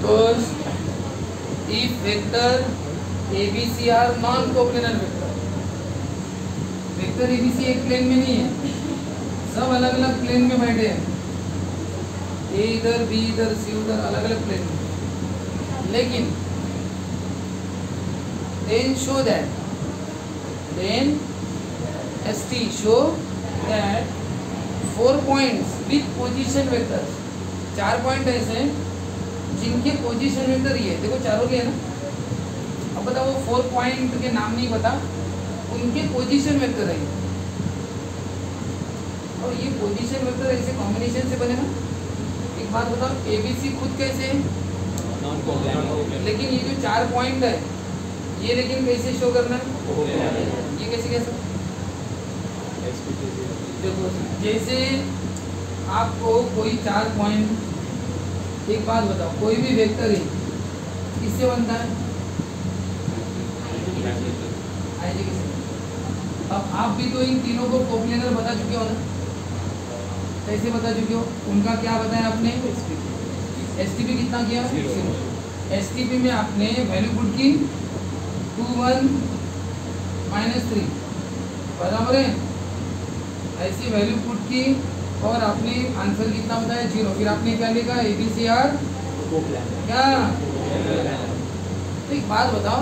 तो if vector ABC are non coplanar vector, vector ABC एक plane में नहीं है, सब अलग अलग प्लेन में बैठे हैं, A इधर, B इधर, C उधर, अलग अलग प्लेन में, लेकिन then show that, then ST show that 4 points with position vectors, 4 point ऐसे हैं जिनके पोजीशन वेक्टर ये देखो चारों के है ना। अब बताओ वो 4 पॉइंट के नाम नहीं पता, उनके पोजीशन वेक्टर है, और ये पोजीशन वेक्टर ऐसे कॉम्बिनेशन से बने ना। एक बात बताओ, ABC खुद कैसे है, लेकिन ये जो 4 पॉइंट है ये लेकिन कैसे शो करना है, ये कैसे कैसे देखो, जैसे आपको कोई 4 पॉइंट, एक बात बताओ, कोई भी वेक्टर है किससे बनता है, आईजे किससे। अब आप भी तो इन तीनों को कोप्लेनर बता चुके हो ना, कैसे बता चुके हो, उनका क्या बताया आपने, एसटीपी कितना किया, एसटीपी में आपने वैल्यू पुट की 2 1 -3 बराबर है, ऐसी वैल्यू पुट की और आपने आंसर कितना बताया 0, फिर आपने क्या लिखा ABCR क्या। तो एक बात बताओ,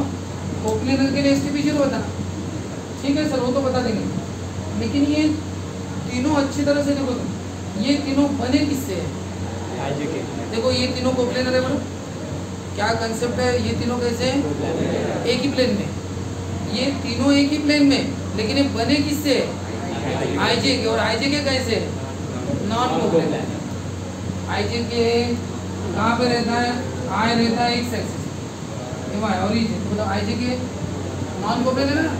कोप्लेनर के लिए एसटीपी 0 बता, ठीक है सर वो तो बता देंगे, लेकिन ये तीनों अच्छी तरह से देखो, ये तीनों बने किससे है, देखो ये तीनों कोप्लेनर है, बोलो क्या कंसेप्ट है, ये तीनों कैसे हैं, एक ही प्लेन में, ये तीनों एक ही प्लेन में, लेकिन ये बने किससे, आईजे के, और आईजे के कैसे नॉन कोप्लेनर। आईजे के कहाँ पे रहता है, आई रहता है एक्स एक्सिस और मतलब आईजे के नॉन कोप्लेनर है ना,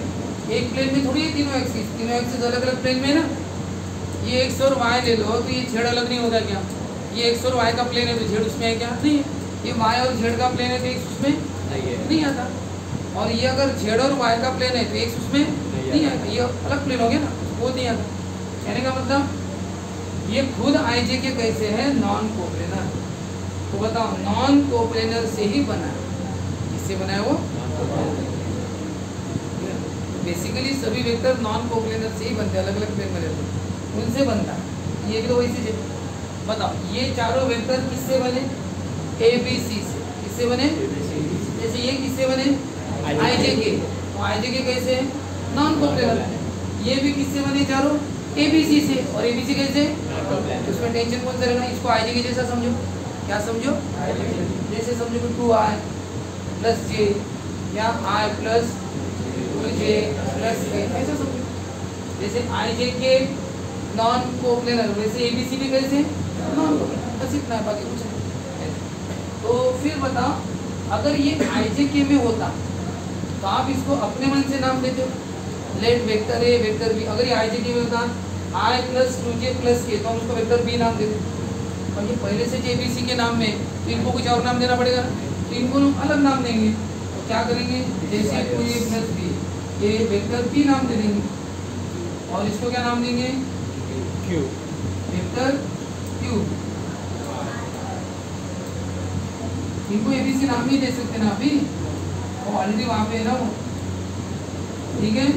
एक प्लेन में थोड़ी है तीनों एक्सिस अलग अलग प्लेन में है ना। ये एक्स और वाई ले लो तो ये जेड अलग नहीं होगा क्या, ये एक्स और वाई का प्लेन है तो जेड उसमें है क्या, नहीं है। ये वाई और जेड का प्लेन है तो एक्स उसमें नहीं आता, और ये अगर जेड और वाई का प्लेन है तो एक्स उसमें नहीं आता, ये अलग प्लेन हो गया ना, वो नहीं आता। कहने का मतलब ये खुद आईजे के कैसे है नॉन कोप्लेनर, तो बताओ नॉन कोप्लेनर से ही बना है, किससे बना है वो, बेसिकली सभी वेक्टर नॉन कोप्लेनर से ही बनते हैं, अलग अलग प्लेन में रहते हैं उनसे बनता है। ये भी तो वैसे बताओ, ये चारों वेक्टर किससे बने, ABC से, किससे बने, जैसे ये किससे बने आईजे के, तो आईजे के कैसे नॉन कोप्लेनर, ये भी किससे बने चारों ABC से, और ABC कैसे, उसमें टेंशन कौन सा रहना, इसको आईजे के जैसा समझो, क्या समझो, जैसे समझो कि 2i + j या i + 2j + k, ऐसा समझो। जैसे आईजे के नॉन कोप्लेनर वैसे ABC भी कैसे नॉन कोप्लेनर, बस इतना है, बाकी कुछ नहीं। तो फिर बताओ, अगर ये आईजे के में होता तो आप इसको अपने मन से नाम देते हो, let vector A vector B, अगर ये आईजे के में होता i + 2j + k तो हम उसको वेक्टर बी नाम देते, और ये पहले से ABC के नाम में तो इनको कुछ और नाम देना पड़ेगा, तो इनको अलग नाम देंगे, तो क्या करेंगे, जैसे 2a + b ये वेक्टर बी नाम दे देंगे, और इसको क्या नाम देंगे, Q, वेक्टर Q। इनको ABC नाम नहीं दे सकते ना अभी, वो ऑलरेडी वहाँ पे है ना वो, ठीक है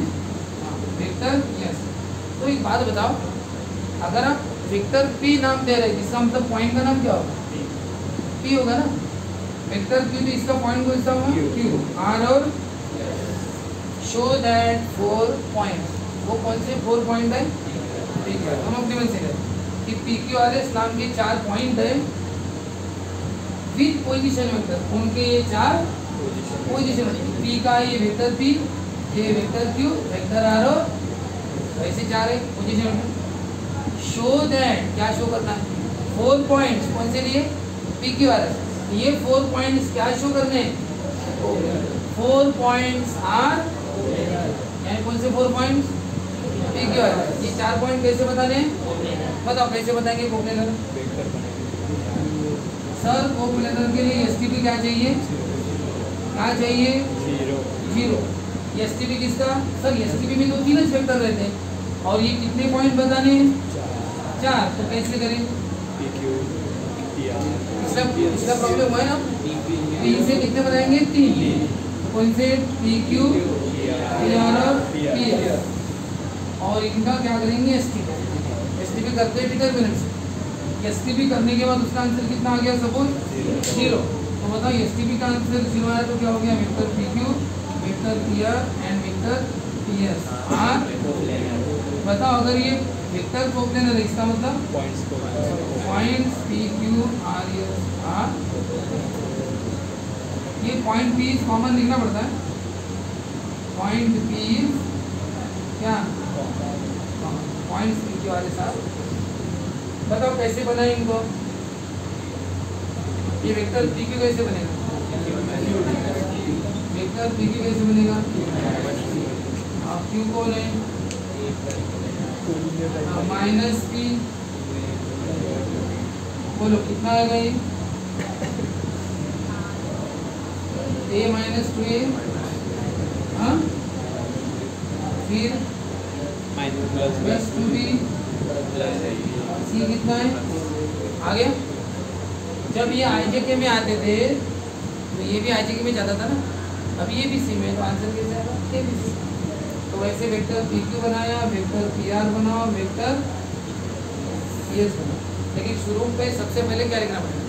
वेक्टर यस। तो एक बात बताओ, अगर आप वेक्टर P नाम दे रहे हैं, इसका मतलब पॉइंट का नाम क्या होगा, P होगा ना, वेक्टर Q, तो इसका पॉइंट कौन सा होगा Q, R और शो दैट 4 पॉइंट्स, वो कौन से 4 पॉइंट है, ठीक है हम अपने मन से करें कि PQRS नाम के 4 पॉइंट है विद पोजीशन वेक्टर, उनके ये 4 पोजीशन, P का ये वेक्टर P, ये वेक्टर Q, वेक्टर R और ऐसे 4 है पोजीशन वेक्टर। शो दैट, क्या शो करना है, 4 पॉइंट्स कौन से लिए PQRS, ये 4 पॉइंट्स क्या शो करने, 4 पॉइंट्स आर, यानी कौन से 4 पॉइंट्स PQRS। ये 4 पॉइंट कैसे बताने, बताओ कैसे बताएंगे कोप्लेनर, सर कोप्लेनर के लिए एसटीपी क्या चाहिए, क्या चाहिए 0। एसटीपी किसका, सर एसटीपी में तो 3 वेक्टर रहते हैं, और ये कितने पॉइंट बताने हैं 4, तो कैसे करें, इसका प्रॉब्लम हुआ है ना, पी से कितने बनाएंगे? 3। कौन से? पी क्यू, पी आर और पी एस। और इनका क्या करेंगे? एस टी करते हैं डिटरमिनेंट से। एस टी करने के बाद उसका आंसर कितना आ गया? सपोज 0। तो बताओ एस टी का आंसर 0 आया तो क्या हो गया? Vector P Q, vector P are and vector P S are. बताओ अगर ये वेक्टर कोप्लेनर है इसका मतलब points P Q R S are. ये पॉइंट पी कॉमन लिखना पड़ता है। पॉइंट पी क्या? Points P Q R S are. बताओ कैसे बनाए इनको? ये वेक्टर पी क्यू कैसे बनेगा? वेक्टर पी क्यू कैसे बनेगा? क्यू कौन है? Minus P. बोलो कितना आएगा ये? ए माइनस 2a। हाँ, फिर प्लस 2b। सी कितना है? आ गया। जब ये आईजेके में आते थे तो ये भी आईजेके में जाता था ना, अब ये भी सी में, तो आंसर कैसे आएगा? A B C. तो वैसे वेक्टर पी क्यू बनाया, वेक्टर पी आर बनाओ, वेक्टर पी एस बनाओ। लेकिन शुरू में सबसे पहले क्या लिखना पड़ेगा?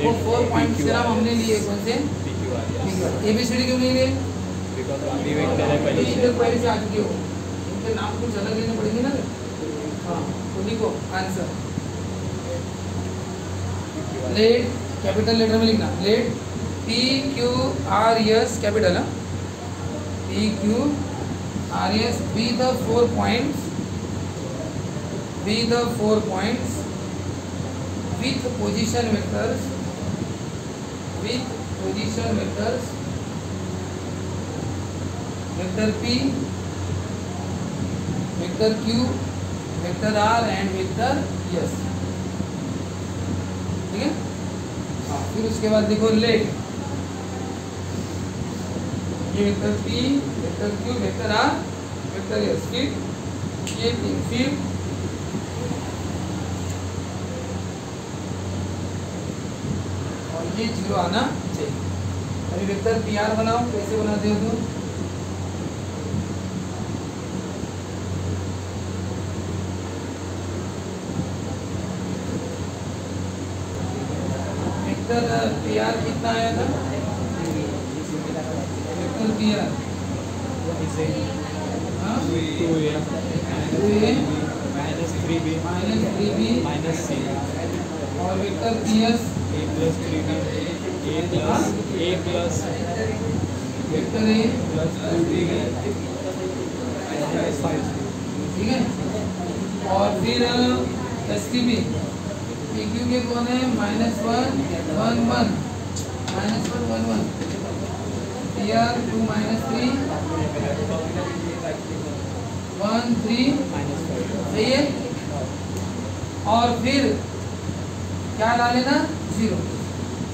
वो 4 पॉइंट्स के नाम हमने लिए। कौन से? एबीसीडी क्यों नहीं लिए? इधर पहले से आ चुके हो, इनके नाम कुछ अलग लेने पड़ेंगे ना। हाँ, तो लिखो आंसर। लेट कैपिटल लेटर में लिखना। Let P Q R S capital है, P Q R S be the 4 points, be the 4 points with position vectors, with position vectors, vector p, vector q, vector r and vector s। ठीक है। हाँ, फिर उसके बाद देखो late ये vector p, vector q, vector r, vector s। फिर ये 3, फिर और ये 0 आना चाहिए। अभी वेक्टर पी आर बनाओ। कैसे बनाते हो तुम? वेक्टर पी आर कितना आया था? Vector P R minus 3b minus c और vector P S a plus 3b a plus vector A plus 2b minus 5c। ठीक है। और फिर S T B P Q के कौन है? -1 1 1 -1 1 1 पी आर 2 -3 1 3 सही है। और फिर क्या ला लेना? 0।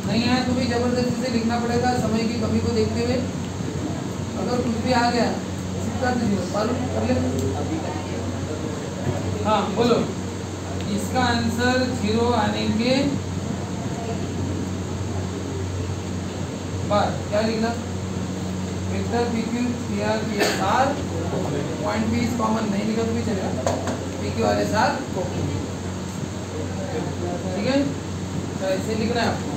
नहीं आया तो भी जबरदस्ती से लिखना पड़ेगा समय की कमी को देखते हुए। अगर कुछ भी आ गया कर ले। हाँ बोलो, इसका आंसर 0 आने के बाद क्या लिखना? Vector P Q P R P S R, point B is common, नहीं लिखा तो भी चलेगा। P Q R S R को, ठीक है। तो ऐसे लिखना है आपको।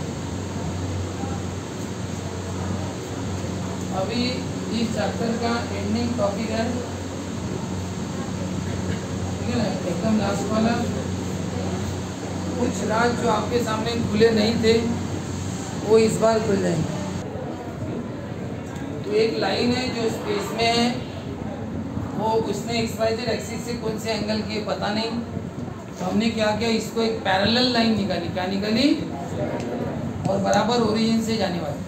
अभी इस चैप्टर का एंडिंग टॉपिक है, ठीक है ना, एकदम लास्ट वाला। कुछ राज जो आपके सामने खुले नहीं थे वो इस बार खुल जाएंगे। तो एक लाइन है जो स्पेस में है, वो उसने XYZ एक्सिस से कौन से एंगल किए पता नहीं, तो हमने क्या किया, इसको एक पैरेलल लाइन निकाली। क्या निकाली? और बराबर ओरिजिन से जाने वाली।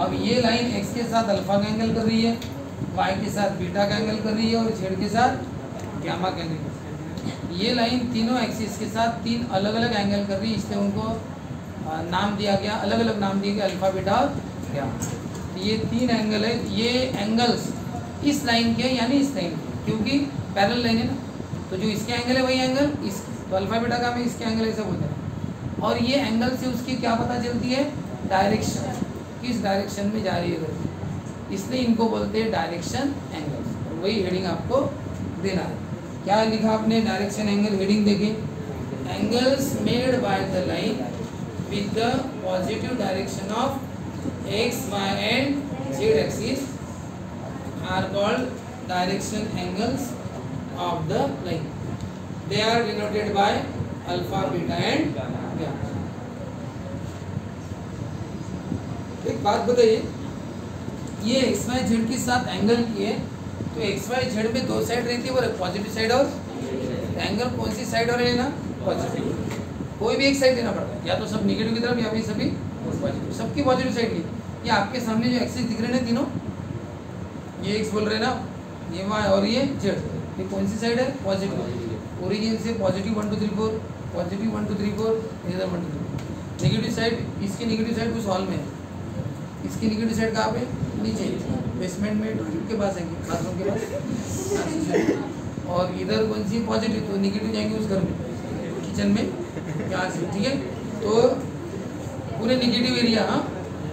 अब ये लाइन x के साथ अल्फा का एंगल कर रही है, y के साथ बीटा का एंगल कर रही है और z के साथ गामा का एंगल कर रही है। ये लाइन तीनों एक्सिस के साथ 3 अलग अलग एंगल कर रही है, इसलिए उनको नाम दिया गया, अलग अलग नाम दिए गए, अल्फा बीटा और गामा। ये 3 एंगल है। ये एंगल्स इस लाइन के यानी इस लाइन के, क्योंकि पैरेलल लाइन है ना, तो जो इसके एंगल है वही एंगल इस, तो अल्फा बीटा गामा इसके एंगल ऐसा बोलते हैं। और ये एंगल से उसकी क्या पता चलती है? डायरेक्शन। किस डायरेक्शन में जा रही है गति, इसलिए इनको बोलते हैं डायरेक्शन एंगल्स। और वही हेडिंग आपको देना है। क्या लिखा आपने डायरेक्शन एंगल हेडिंग देखे, angles made by the line with the positive direction of x, y and z axis are called direction angles of the line. They are denoted by alpha, beta and gamma. एक बात बताइए, ये x Y Z के साथ angle की है, तो x Y Z में दो साइड रहती है, वो पॉजिटिव साइड और एंगल कौन सी साइड और लेना, पॉजिटिव। कोई भी एक साइड लेना पड़ता है, या तो सब निगेटिव की तरफ या फिर सभी पॉजिटिव, सबकी पॉजिटिव साइड ली। ये आपके सामने जो एक्सिस दिख रहे हैं तीनों, ये एक्स बोल रहे हैं ना, ये वाई और ये जेड, ये कौन सी साइड है, पॉजिटिव। ओरिजिन से पॉजिटिव 1 2 3 4, पॉजिटिव 1 2 3 4, इधर 1 2 3 4। नेगेटिव साइड, इसकी नेगेटिव साइड उस हॉल में है, इसकी नेगेटिव साइड कहाँ पे, नीचे बेसमेंट में टॉयलेट के पास है, बाथरूम के पास। और इधर कौन सी पॉजिटिव, तो नेगेटिव जाएंगे उस घर में, किचन में, यहाँ से, ठीक है। तो पूरे नेगेटिव एरिया, हाँ,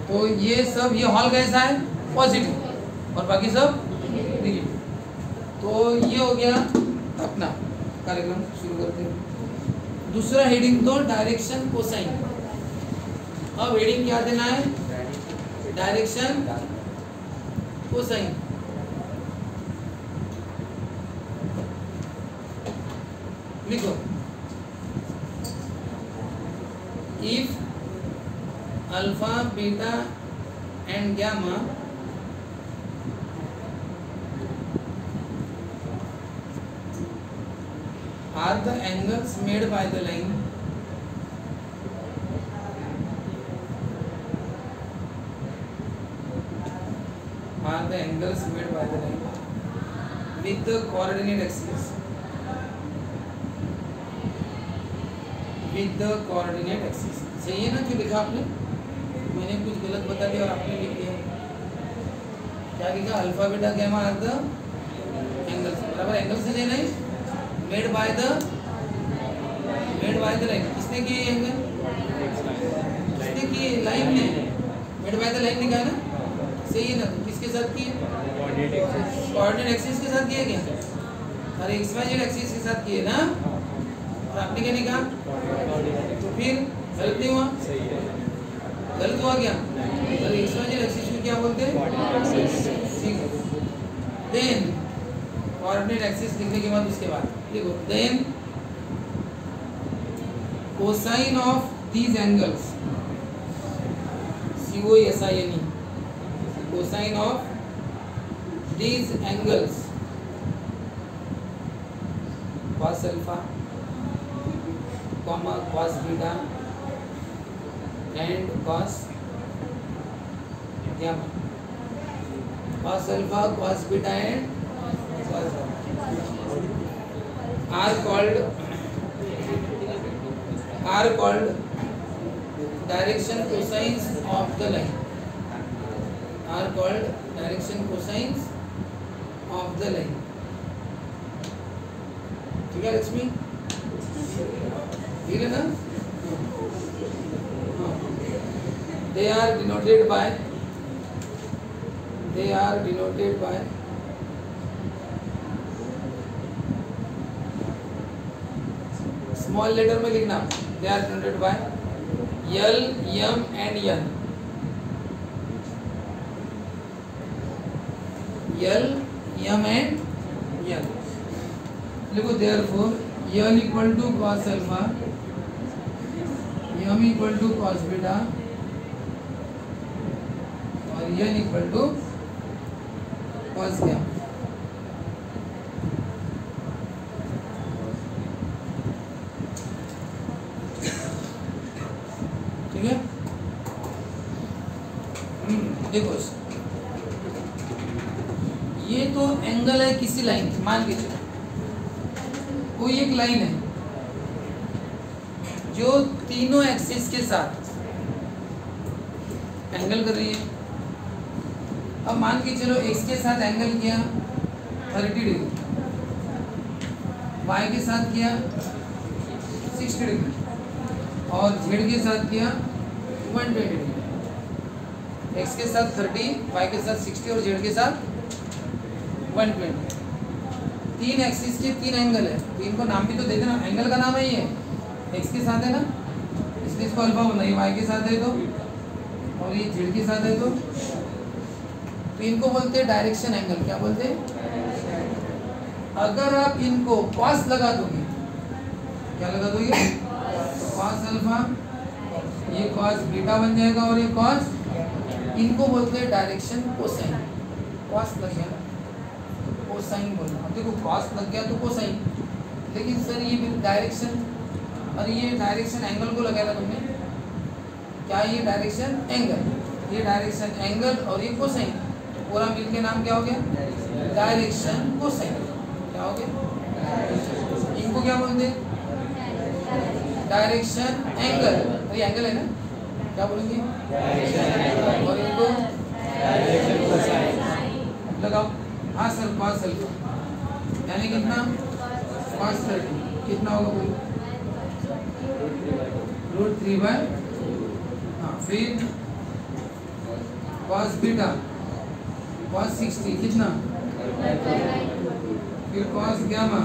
तो ये सब, ये हॉल कैसा है, पॉजिटिव, और बाकी सब नेगेटिव। तो ये हो गया अपना कार्यक्रम, शुरू करते हैं। दूसरा हेडिंग तो डायरेक्शन कोसाइन। अब हेडिंग क्या देना है, डायरेक्शन कोसाइन। लिखो, if alpha, beta and gamma are the angles made by the line with the coordinate axis सही है ना जो लिखा आपने, मैंने कुछ गलत बता दिया और आपने लिख दिया। क्या लिखा, alpha beta gamma are the angles, बराबर एंगल से लेना है, मेड बाय द लाइन। किसने की एंगल, किसने की, लाइन ने, मेड बाय द लाइन लिखा है ना, सही है ना। तो किसके साथ की, कोऑर्डिनेट एक्सिस के साथ किया क्या, अरे एक्स वाई जेड एक्सिस के साथ किए ना, और आपने क्या लिखा, तो फिर गलत नहीं हुआ, गलत हुआ क्या, अरे एक्स वाई जेड एक्सिस को क्या बोलते हैं, ठीक है। देन कोऑर्डिनेट एक्सिस लिखने के बाद उसके बाद देखो, then cosine of these angles, COSINE, cosine of these angles, cos alpha, cos beta and cos gamma, cos alpha, cos beta and cos gamma are called direction cosines of the line, are called direction cosines of the line, ठीक है लक्ष्मी, ठीक है ना। They are denoted by small letter में लिखना, they are denoted by L, M and N, L, M and N। लिखो, therefore L equal to cos alpha, M equal to cos beta और N equal to cos gamma। ठीक है, देखो ये तो angle है किसी लाइन, मान के चलो कोई एक लाइन है जो तीनों एक्सिस के साथ एंगल कर रही है। अब मान के चलो एक्स के साथ एंगल किया 30 डिग्री, वाई के साथ किया 60 डिग्री और जेड के साथ किया 120 डिग्री। x के साथ 30, y के साथ 60 और z के साथ 120। 3 एक्सिस के 3 एंगल है, तो इनको नाम भी तो दे देना, एंगल का नाम है ये, x के साथ है ना, इसलिए इसको अल्फा बोलना, ये y के साथ है तो, और ये z के साथ है तो इनको बोलते हैं डायरेक्शन एंगल। क्या बोलते हैं? अगर आप इनको कॉस लगा दोगे, क्या लगा दोगे? कॉस अल्फा, ये कॉस बीटा बन जाएगा और ये कॉस, इनको बोलते हैं डायरेक्शन कोसाइन। कॉस लग गया कोसाइन बोलना, अब देखो कॉस लग गया तो कोसाइन, लेकिन सर ये डायरेक्शन, और ये डायरेक्शन एंगल को लगाया तुमने, क्या ये डायरेक्शन एंगल, ये डायरेक्शन एंगल और ये कोसाइन, तो पूरा मिलके नाम क्या हो गया? Direction cosine. क्या हो गया? इनको क्या बोलते हैं? डायरेक्शन एंगल, और ये एंगल है ना, क्या बोलेंगे? और इनको लगाओ। हाँ सर, कॉस अल्फा यानी कितना? कॉस 30 कितना होगा बोलो? √3/, हाँ, फिर कॉस बीटा कॉस 60 कितना? फिर कॉस गामा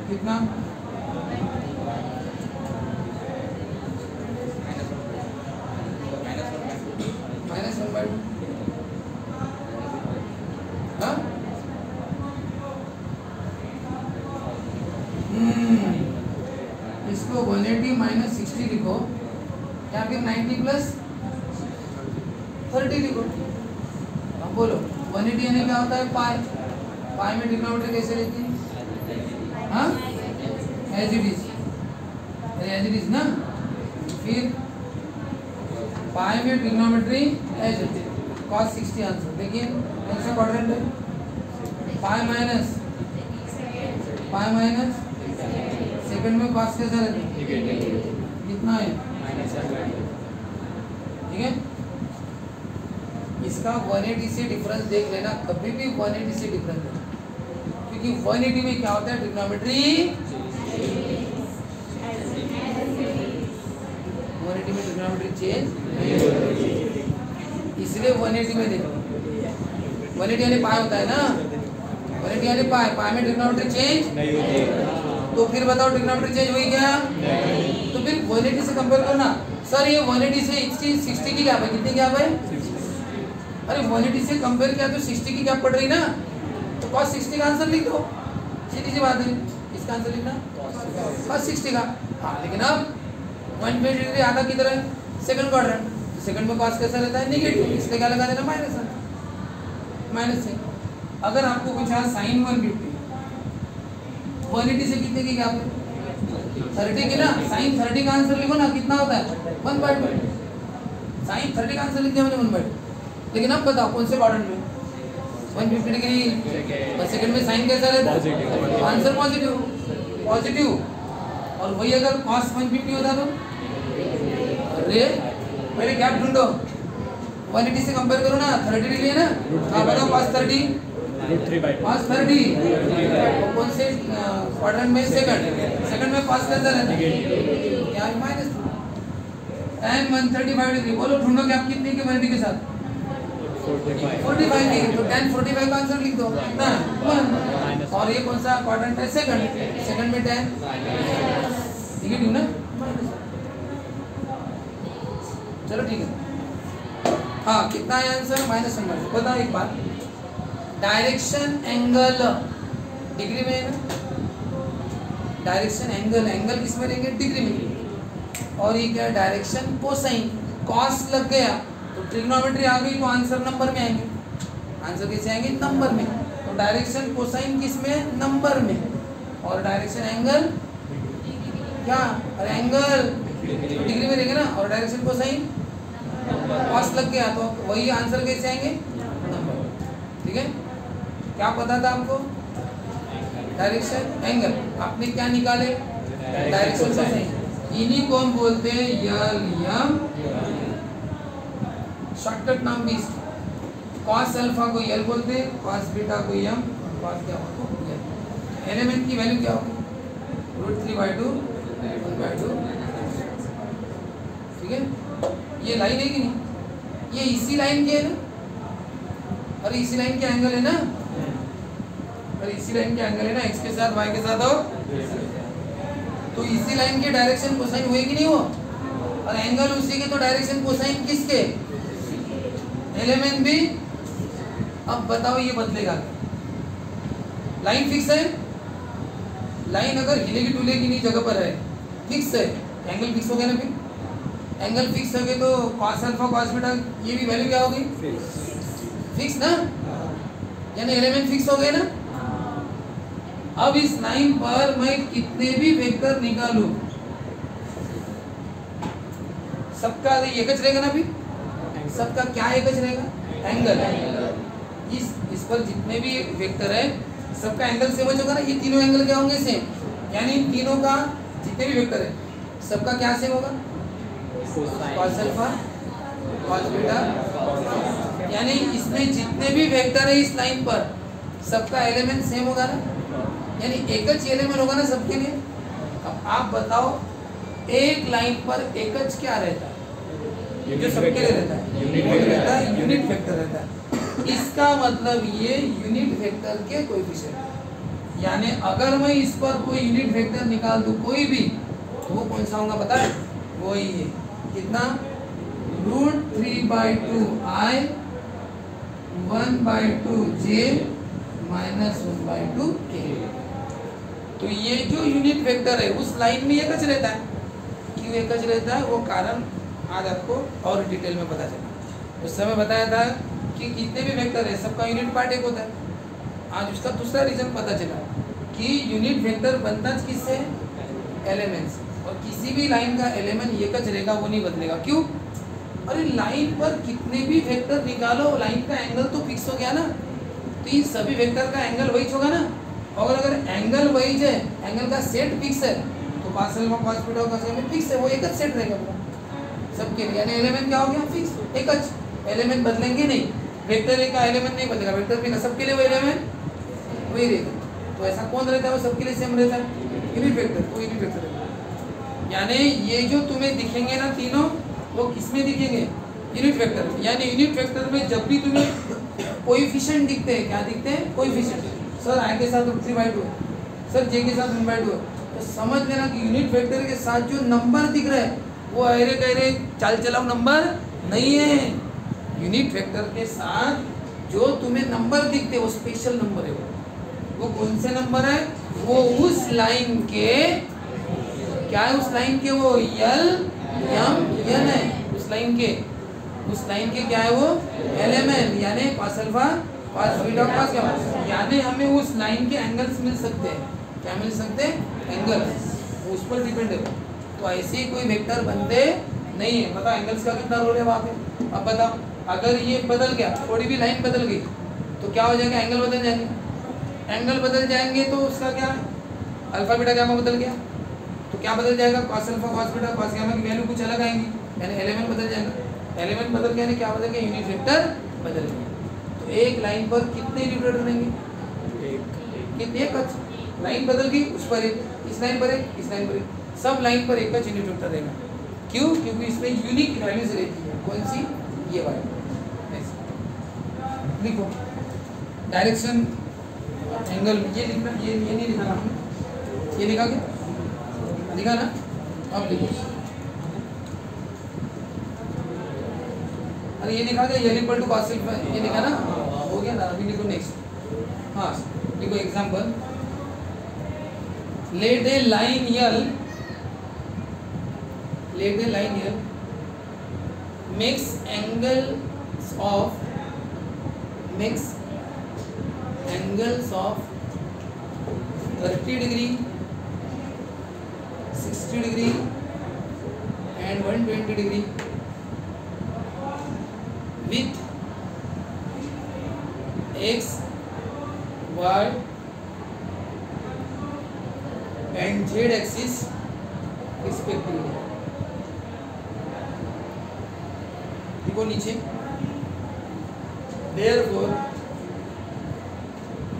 कितना? -1/2। हाँ, इसको 180 - 60 लिखो, या फिर 90 + 30 लिखो। अब बोलो 180 यानी क्या होता है? पाई। पाई में ट्रिग्नोमेट्री कैसे रहती है? हाँ, एज इट इज ना। फिर पाई में trigonometry as it is, cos 60 answer. देखिए कौन सा क्वाड्रेंट है? पाई माइनस सेकंड में cos कैसा रहता है? कितना है? ठीक है, इसका 180 से डिफरेंस देख लेना, कभी भी 180 से डिफरेंस है, क्योंकि 180 में क्या होता है? ट्रिग्नोमेट्री 180 में ट्रिग्नोमेट्री चेंज, इसलिए 180 में देखो। 180 यानी पाई होता है ना, 180 यानी पाई, पाई में ट्रिग्नोमेट्री चेंज नहीं होती। तो फिर बताओ ट्रिग्नोमेट्री चेंज हुई क्या? नहीं। तो फिर 180 से कंपेयर करो ना। सर ये 180 से 60 की गैप है, कितनी गैप है? अरे 180 से कंपेयर किया तो 60 की गैप पड़ रही ना, तो cos 60 का आंसर लिख दो, सीधी सी बात है। इसका आंसर लिखना cos 60 का। हाँ, लेकिन अब 120 डिग्री आधा किधर है? सेकंड क्वाड्रेंट, सेकंड में cos कैसा रहता है? नेगेटिव, इसलिए क्या लगा देना? माइनस है। अगर आपको पूछा sin 150, 180 से कितने की गैप है? 30 की ना। sin 30 का आंसर लिखो ना, कितना होता है? 1/2। sin 30 का आंसर लिख दिया मैंने 1/2। लेकिन अब बताओ कौन से क्वाड्रेंट में? 150 डिग्री और सेकंड में साइन कैसा रहता है? Answer positive. और वही अगर cos 150 होता तो, अरे पहले गैप ढूंढो, 180 से कंपेयर करो ना, 30 डिग्री है ना। हाँ बताओ cos 30, cos 30 कौन से क्वाड्रेंट में? सेकंड में cos कैसा रहता है? क्या है? माइनस। tan 135 डिग्री, बोलो ढूंढो गैप कितनी की 180 के साथ? 45 की। तो tan 45 का आंसर लिख दो, कितना? 1। और ये कौन सा क्वाड्रेंट है? सेकंड में tan नेगेटिव ना। चलो ठीक है, हाँ कितना है आंसर? -1/2। बताओ एक बात, डायरेक्शन एंगल डिग्री में है ना, डायरेक्शन एंगल किस में रहेंगे? डिग्री में। और ये क्या है? Direction cosine. कॉस लग गया तो ट्रिग्नोमेट्री आ गई, तो आंसर नंबर में आएंगे। आंसर कैसे आएंगे? नंबर में। तो डायरेक्शन कोसाइन किस में? नंबर में। और डायरेक्शन एंगल क्या? अरे एंगल डिग्री में रहेंगे ना, और डायरेक्शन कोसाइन कॉस लग गया तो वही आंसर कैसे आएंगे? नंबर। ठीक है, क्या पता था आपको? Direction angle. आपने क्या निकाले? Direction cosine. इन्हीं को हम बोलते हैं यल, शॉर्टकट नाम भी इसका। cos अल्फा को यल बोलते हैं, cos बीटा को यम, cos गामा को यल। एलिमेंट की वैल्यू क्या होगी? √3/2, 1/2। ठीक है, ये लाइन है कि नहीं, ये इसी लाइन की है ना, अरे इसी लाइन के एंगल है ना, अरे इसी लाइन के एंगल है ना, x के साथ y के साथ, और तो इसी लाइन के डायरेक्शन कोसाइन हुए कि नहीं हो, और एंगल उसी के, तो डायरेक्शन कोसाइन किसके, एलिमेंट भी। अब बताओ ये बदलेगा क्या, लाइन फिक्स है, लाइन अगर हिलेगी डुलेगी नहीं जगह पर है, फिक्स है, एंगल फिक्स हो गया ना, फिर एंगल फिक्स हो गए तो cos अल्फा cos बीटा ये भी वैल्यू क्या होगी, फिक्स ना, यानी एलिमेंट फिक्स हो गए ना। अब इस लाइन पर मैं कितने भी वेक्टर निकालूं, सबका एक ज रहेगा ना, भी सबका क्या एक ज रहेगा, एंगल। इस पर जितने भी वेक्टर है सबका एंगल सेम होगा ना, ये तीनों एंगल क्या होंगे, सेम, यानी इन तीनों का जितने भी वेक्टर है सबका क्या सेम होगा, cos अल्फा cos बीटा, यानी इसमें जितने भी वेक्टर है इस लाइन पर सबका एलिमेंट सेम होगा ना, यानी एक ज एलिमेंट होगा ना सबके लिए। अब आप बताओ एक लाइन पर एक ज क्या रहता है, जो सबके लिए रहता है, यूनिट वेक्टर रहता है। इसका मतलब ये यूनिट वेक्टर के कोएफिशिएंट, यानी अगर मैं इस पर कोई यूनिट वेक्टर निकाल दूं कोई भी, तो वो कौन सा होगा पता है, वो ही है कितना, √3/2 i 1/2 j -1/2 k। तो ये जो यूनिट वेक्टर है उस लाइन में एक ज रहता है, क्यों एक ज रहता है वो कारण आज आपको और डिटेल में पता चला। उस समय बताया था कि कितने भी वेक्टर है सबका यूनिट पार्ट एक होता है, आज उसका दूसरा रीजन पता चला कि यूनिट वेक्टर बनता किससे, एलिमेंट्स, और किसी भी लाइन का एलिमेंट एक ज रहेगा, वो नहीं बदलेगा। क्यों, अरे लाइन पर कितने भी वेक्टर निकालो लाइन का एंगल तो फिक्स हो गया ना, तो इन सभी वेक्टर का एंगल वही होगा ना, और अगर एंगल वही है, एंगल का सेट फिक्स है, तो cos alpha cos beta cos में फिक्स है, वो एक ज सेट रहेगा पूरा सबके लिए, यानी एलिमेंट क्या हो गया, फिक्स, एक ज, एलिमेंट बदलेंगे नहीं, वेक्टर का एलिमेंट नहीं बदलेगा, वेक्टर भी सबके लिए वो एलिमेंट वही रहेगा। तो ऐसा कौन रहता है, वो सबके लिए सेम रहता है, यूनिट वेक्टर, वो यूनिट वेक्टर रहता है। यानी ये जो तुम्हें दिखेंगे ना तीनों, वो किसमें दिखेंगे, यूनिट वेक्टर। यानी यूनिट वेक्टर में जब भी तुम्हें कोएफिशिएंट दिखते हैं, क्या दिखते हैं, कोएफिशिएंट। सर i के साथ √3/2 है, सर j के साथ 1/2 है, तो समझ लेना कि यूनिट वेक्टर के साथ जो नंबर दिख रहा है वो अरे गहरे चाल चलाओ नंबर नहीं है, यूनिट वेक्टर के साथ जो तुम्हें नंबर दिखते वो स्पेशल नंबर है, वो कौन से नंबर है, वो उस लाइन के, क्या है उस लाइन के, वो L M N है, उस लाइन के क्या है, वो एलिमेंट, यानी cos alpha cos beta cos क्या, यानी हमें उस लाइन के एंगल्स मिल सकते हैं, क्या मिल सकते हैं, एंगल, उस पर डिपेंड है। तो ऐसे ही कोई वेक्टर बनते नहीं है, बताओ एंगल्स का कितना रोल है वहाँ पे। अब बताओ अगर ये बदल गया, थोड़ी भी लाइन बदल गई तो क्या हो जाएगा, एंगल बदल जाएंगे, एंगल बदल जाएंगे तो उसका क्या, अल्फा बीटा गामा बदल गया, तो क्या बदल जाएगा, cos alpha cos beta cos gamma की वैल्यू कुछ अलग आएंगी, यानी एलिमेंट बदल जाएगा, एलिमेंट बदल गया यानी क्या बदल गया, यूनिट वेक्टर बदल गया। तो एक लाइन पर कितने यूनिट वेक्टर बनेंगे, कितने, एक ज, लाइन बदल गई उस पर एक, इस लाइन पर एक, इस लाइन पर एक, सब लाइन पर एक ज यूनिट वेक्टर रहेगा। क्यों, क्योंकि इसमें यूनिक वैल्यूज रहती है, कौन सी, ये वाली। लिखो डायरेक्शन एंगल, ये लिखना, ये नहीं लिखा हमने, ये लिखा क्या, लिखा ना, अब लिखो, अरे ये लिखा क्या, L = cos अल्फा, ये लिखा ना, हो गया ना, अभी लिखो नेक्स्ट। हाँ लिखो example, late A line L makes angles of 30 degree, 60 degree and 120 degree with x, y and z axis respectively। देखो नीचे, therefore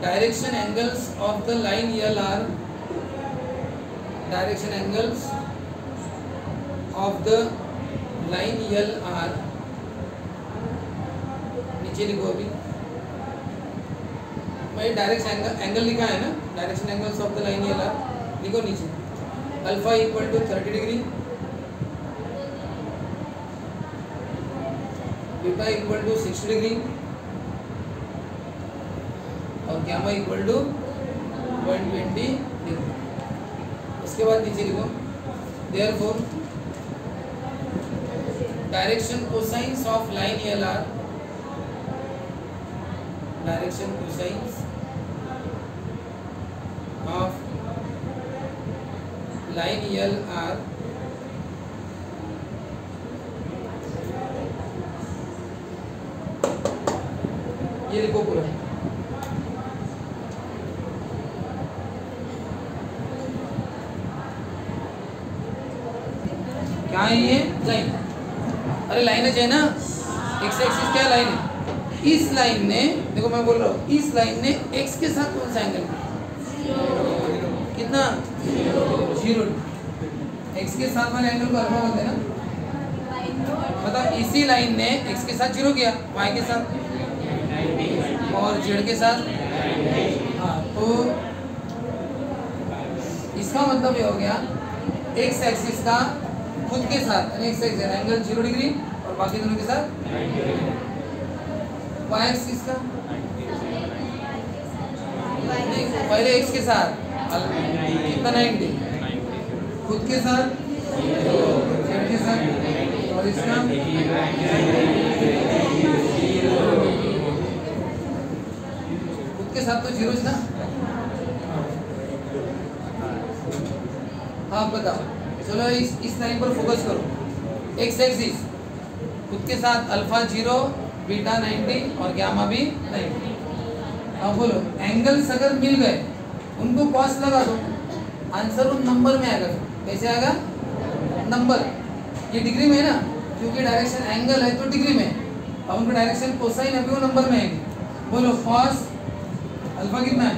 direction angles of the line L are, direction angles of the line L R, नीचे लिखो अभी, मैं direct angle लिखा है ना, direction angles of the line L R लिखो नीचे। Alpha equal to 30 degree, beta equal to 60 degree और गामा इक्वल टू 120 डिग्री। उसके बाद नीचे लिखो therefore direction cosines of line L R, direction cosines of line L R ये लिखो पूरा। क्या है ये? लाइन। अरे लाइन है ना, एक्स एक्सिस क्या लाइन है? इस लाइन ने, देखो मैं बोल रहा हूँ, इस लाइन ने एक्स के साथ कौन सा एंगल कितना? 0। एक्स के साथ वाले एंगल को अल्फा बोलते हैं ना। मतलब इसी लाइन ने एक्स के साथ 0 किया, वाई के साथ और जेड के साथ। हाँ, तो इसका मतलब ये हो गया एक्स एक्सिस का खुद के साथ यानी एक्स एक्सिस एंगल 0 डिग्री और बाकी दोनों के साथ वाई एक्सिस का नहीं, पहले एक्स के साथ कितना 90, खुद के साथ जेड के साथ और इसका खुद के साथ तो 0 ना। हाँ बताओ, चलो इस लाइन पर फोकस करो। एक्स एक्सिस खुद के साथ अल्फा 0, बीटा 90 और गामा भी 90। अब बोलो एंगल्स अगर मिल गए उनको कॉस लगा दो, आंसर उन नंबर में आएगा। कैसे आएगा? नंबर। ये डिग्री में है ना, क्योंकि डायरेक्शन एंगल है तो डिग्री में, अब उनका डायरेक्शन कोसाइन है वो नंबर में आएगी। बोलो कॉस अल्फा कितना है?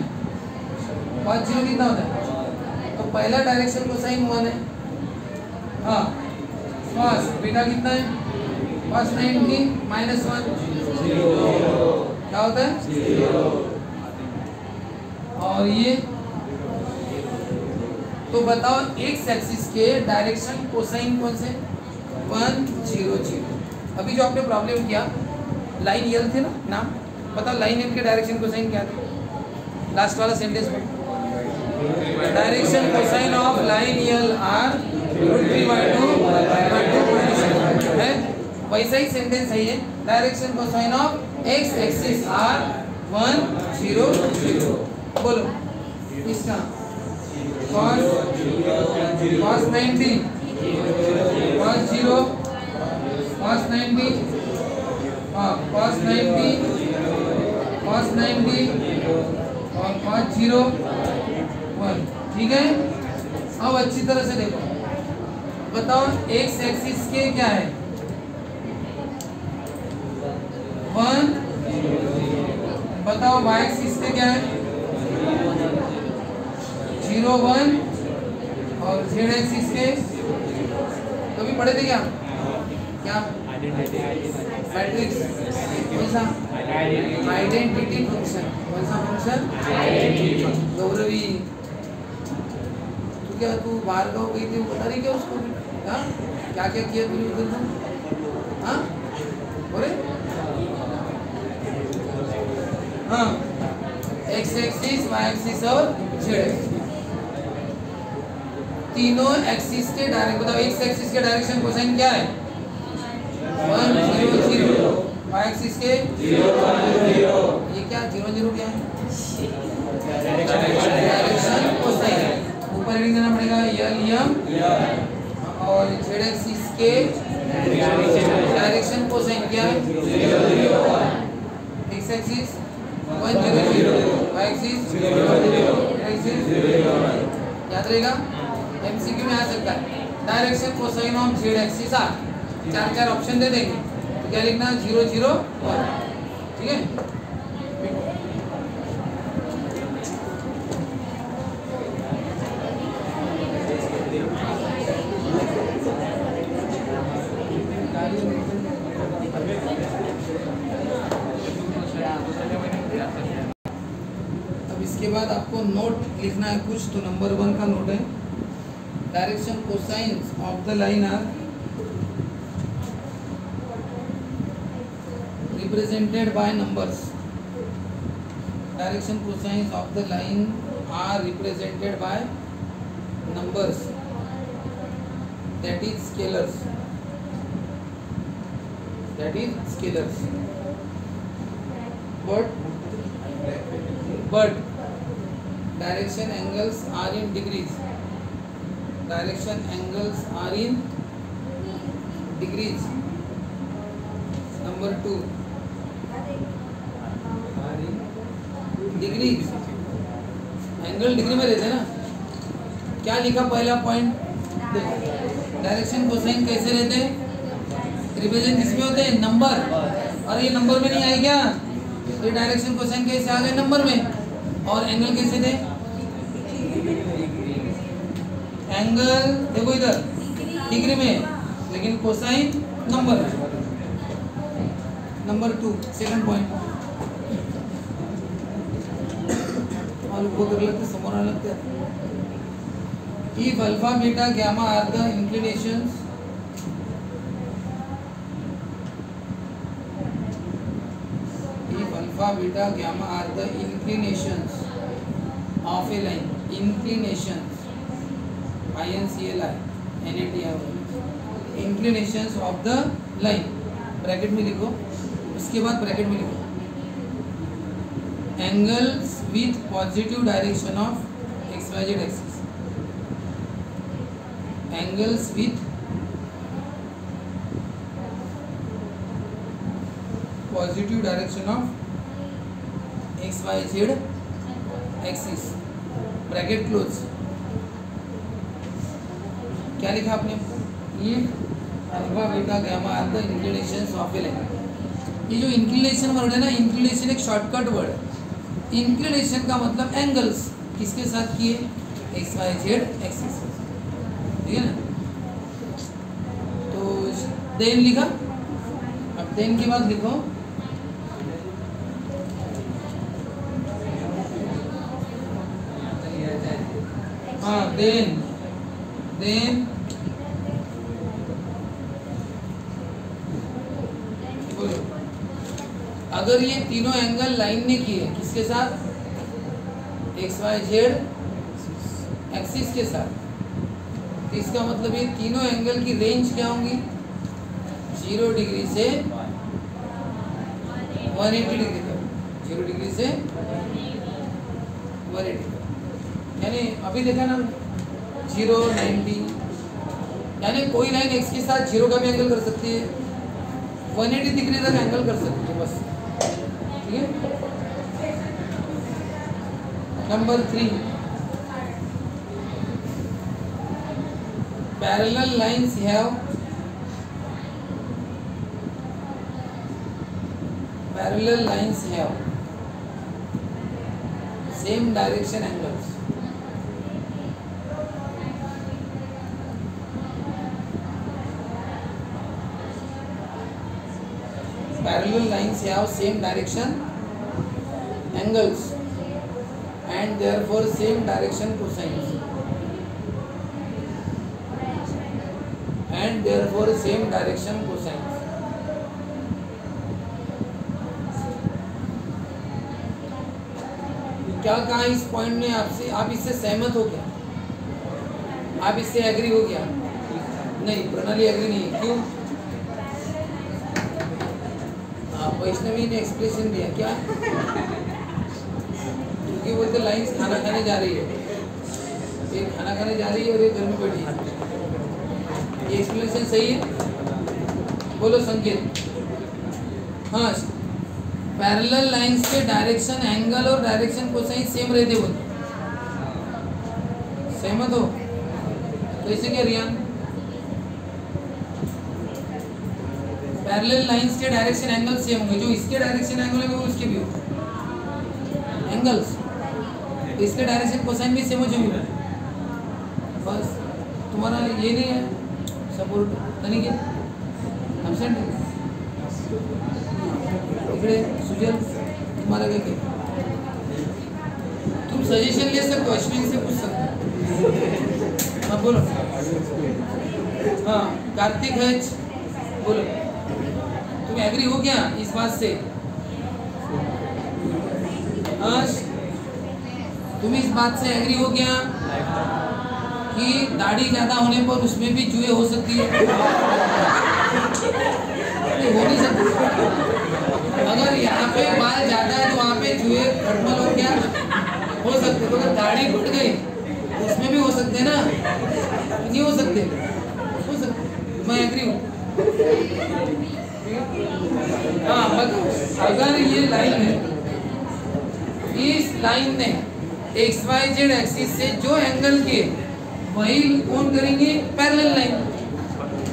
कॉस 0 कितना होता है? तो पहला डायरेक्शन कोसाइन 1 है। हाँ, कॉस बीटा कितना है? कॉस 90 माइनस 1 क्या होता है? 0। और ये तो बताओ एक्स एक्सिस के डायरेक्शन कोसाइन कौन से? 1 0 0। अभी जो आपने प्रॉब्लम किया लाइन यल थे ना नाम, बताओ लाइन यल के डायरेक्शन कोसाइन क्या थे? लास्ट वाला सेंटेंस में direction cosine of line L R √3/2 है, वैसा ही सेंटेंस है ये। Direction cosine of X axis are 1 0 0। बोलो इसका cos 90 cos 0 cos 90 cos 90 cos 90 और cos 0 1। ठीक है, अब अच्छी तरह से देखो, बताओ एक्स एक्सिस के क्या है? 1। बताओ वाई एक्सिस के क्या है? 0 1 और जेड एक्सिस के तो भी पढ़े थे क्या? क्या मैट्रिक्स? कौन सा? Identity function. कौन सा फंक्शन? गौरवी तू क्या, तू बाहर गाँव गई थी, बता रही क्या उसको? हाँ, क्या क्या किया तूने उधर था? हाँ बोले। हाँ, एक्स एक्सिस वाई एक्सिस और जेड एक्सिस तीनों एक्सिस के डायरेक्ट, बताओ एक्स एक्सिस के डायरेक्शन कोसाइन क्या है? 1 0 0। वाई एक्सिस के 0 1 0। ये क्या 0 0 क्या है? Direction cosine. ऊपर हेडिंग देना पड़ेगा यल यम। और जेड एक्सिस के डायरेक्शन कोसाइन क्या है? 0 0 1। X axis 1 0 0, Y axis 0 0, axis 0 1। याद रहेगा, एमसीक्यू में आ सकता है। Direction cosine of Z axis are, 4 option दे देंगे, तो क्या लिखना? 0 0 1। ठीक है, अब इसके बाद आपको नोट लिखना है कुछ, तो नंबर 1 का नोट है, direction cosines of the line are represented by numbers. Direction cosines of the line are represented by numbers, that is scalars. But direction angles are in degrees. Direction angles are in degrees. Number 2, degree, angle degree में रहते हैं ना। क्या लिखा पहला point, direction cosine कैसे रहते हैं, रिप्रेजेंट किसमें होते हैं, नंबर। और ये नंबर में नहीं आए क्या, ये डायरेक्शन कोसाइन कैसे आ गए नंबर में, और एंगल कैसे थे, एंगल देखो इधर डिग्री में, लेकिन cosine number. Number 2 second point, समोर लगते if alpha beta gamma are the inclinations of a line, inclinations inclinations of the line, bracket में लिखो, उसके बाद ब्रैकेट में लिखो angles with positive direction of xyz axis, angles with positive direction of xyz axis, bracket close. क्या लिखा आपने, ये alpha beta gamma are the inclinations of a line. ये जो इंक्लिनेशन वर्ड है ना, इंक्लिनेशन एक शॉर्टकट वर्ड है। इंक्लिनेशन का मतलब एंगल्स किसके साथ किए, एक्स वाई जेड एक्सिस, ठीक है ना। तो देन लिखा, अब देन के बाद लिखो हाँ देन अगर ये तीनों एंगल लाइन ने किए किसके साथ, एक्स वाई जेड एक्सिस के साथ, तो इसका मतलब ये तीनों एंगल की रेंज क्या होंगी, 0 डिग्री से 180 डिग्री तक, 0 डिग्री से 180 तक। यानी अभी देखा ना 0 90, यानी कोई लाइन एक्स के साथ 0 का भी एंगल कर सकती है, 180 डिग्री तक एंगल कर सकती है बस, ठीक है। Number 3, parallel lines have same direction angles. Parallel lines have same direction angles and therefore same direction cosines, and therefore same direction cosines. क्या कहा इस पॉइंट में आपसे, आप इससे सहमत हो क्या, आप इससे एग्री हो गया, नहीं प्रणाली एग्री नहीं, क्यों, वैष्णवी ने एक्सप्रेशन दिया क्या, क्योंकि बोलते लाइंस खाना खाने जा रही है, ये खाना खाने जा रही है और ये घर में बैठी है, ये एक्सप्लेनेशन सही है, बोलो संकेत। हाँ, पैरेलल लाइंस के डायरेक्शन एंगल और डायरेक्शन कोसाइन सेम रहते बोलते, सहमत हो, कैसे क्या रियान, पैरेलल लाइंस के डायरेक्शन एंगल सेम होंगे, जो इसके डायरेक्शन एंगल है वो उसके भी होंगे एंगल्स, इसके डायरेक्शन कोसाइन भी सेम हो जाएंगे, बस तुम्हारा ये नहीं है सपोर्ट, यानी कि एब्सेंट है इकडे सुजल तुम्हारा क्या क्या तुम सजेशन ले सकते हो अश्विन से पूछ सकते हो हाँ बोलो हाँ कार्तिक हज बोलो तुम एग्री हो क्या इस बात से तुम इस बात से एग्री हो क्या कि दाढ़ी ज्यादा होने पर उसमें भी चूहे हो सकती है नहीं हो नहीं सकती अगर यहाँ पे बाल ज्यादा है तो वहाँ पे चूहे खटमल हो क्या हो सकते तो अगर दाढ़ी बढ़ गई उसमें भी हो सकते ना नहीं हो सकते मैं एग्री हूँ हाँ बताओ अगर ये लाइन है इस लाइन ने XYZ एक्सिस से जो एंगल के वही कौन करेंगे पैरेलल लाइन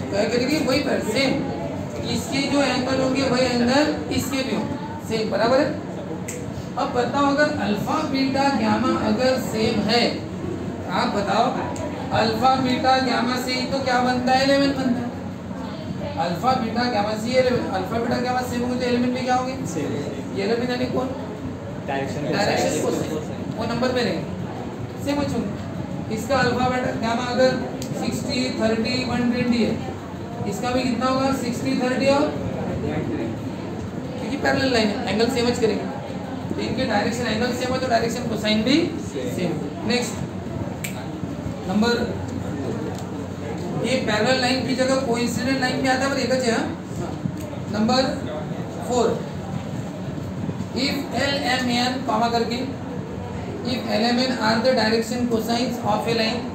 क्या करेंगे वही पर सेम इसके जो एंगल होंगे वही एंगल इसके भी होंगे सेम बराबर है अब बताओ अगर अल्फा बीटा गामा अगर सेम है आप बताओ अल्फा बीटा गामा से ही तो क्या बनता है एलिमेंट बनता है अल्फा बीटा गामा से अल्फा बीटा गामा सेम होंगे तो एलिमेंट भी क्या होंगे ये एलिमेंट यानी कौन डायरेक्शन वो नंबर में रहेंगे सेम होंगे इसका अल्फा बीटा गामा अगर 60 30 120 है इसका भी कितना होगा 60 30 और क्योंकि पैरेलल लाइन है एंगल सेम ज करेंगे तो इनके डायरेक्शन एंगल सेम है तो डायरेक्शन कोसाइन भी सेम नेक्स्ट नंबर ये पैरेलल लाइन की जगह कोइंसिडेंट लाइन भी आता है पर एक है नंबर 4 इफ LMN कॉमा करके if LMN are the direction cosines of a line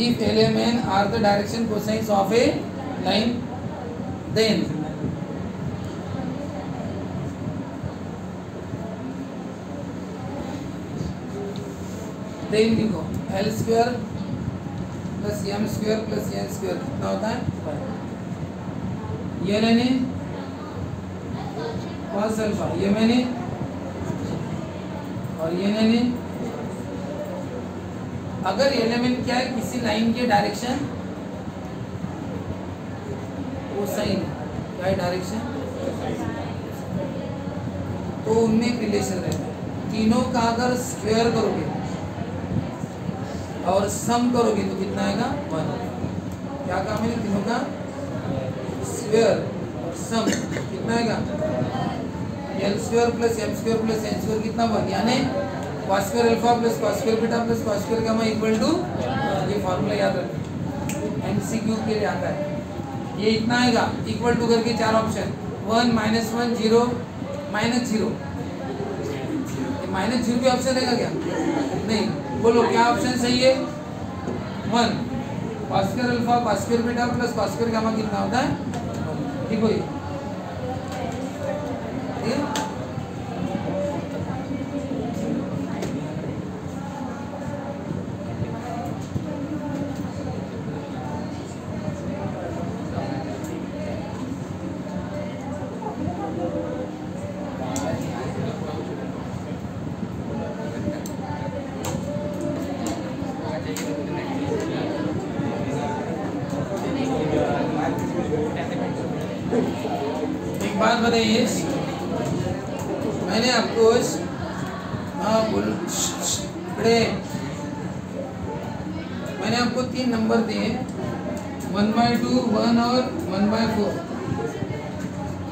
if LMN are the direction cosines of a line then लिखो L square plus M square plus N square कितना होता है ये मैंने cos alpha ये मैंने और ये मैंने अगर एलिमेंट क्या है किसी लाइन के डायरेक्शन कोसाइन क्या है डायरेक्शन तो उनमें एक रिलेशन रहता है तीनों का अगर स्क्वायर करोगे और सम करोगे तो कितना आएगा 1 क्या काम है तीनों का स्क्वायर और सम कितना आएगा L square plus M square plus N square कितना 1 यानी cos square alpha plus cos square beta plus cos square gamma equal to ये फार्मूला याद रखना MCQ के लिए आता है ये इतना आएगा इक्वल टू करके चार ऑप्शन 1 -1 0 -0 -0 भी ऑप्शन रहेगा क्या नहीं बोलो क्या ऑप्शन सही है 1 cos square alpha cos square beta plus cos square gamma कितना होता है ठीक है बात बताइए मैंने आपको मैंने आपको 3 नंबर दिए 1/2 1 और 1/4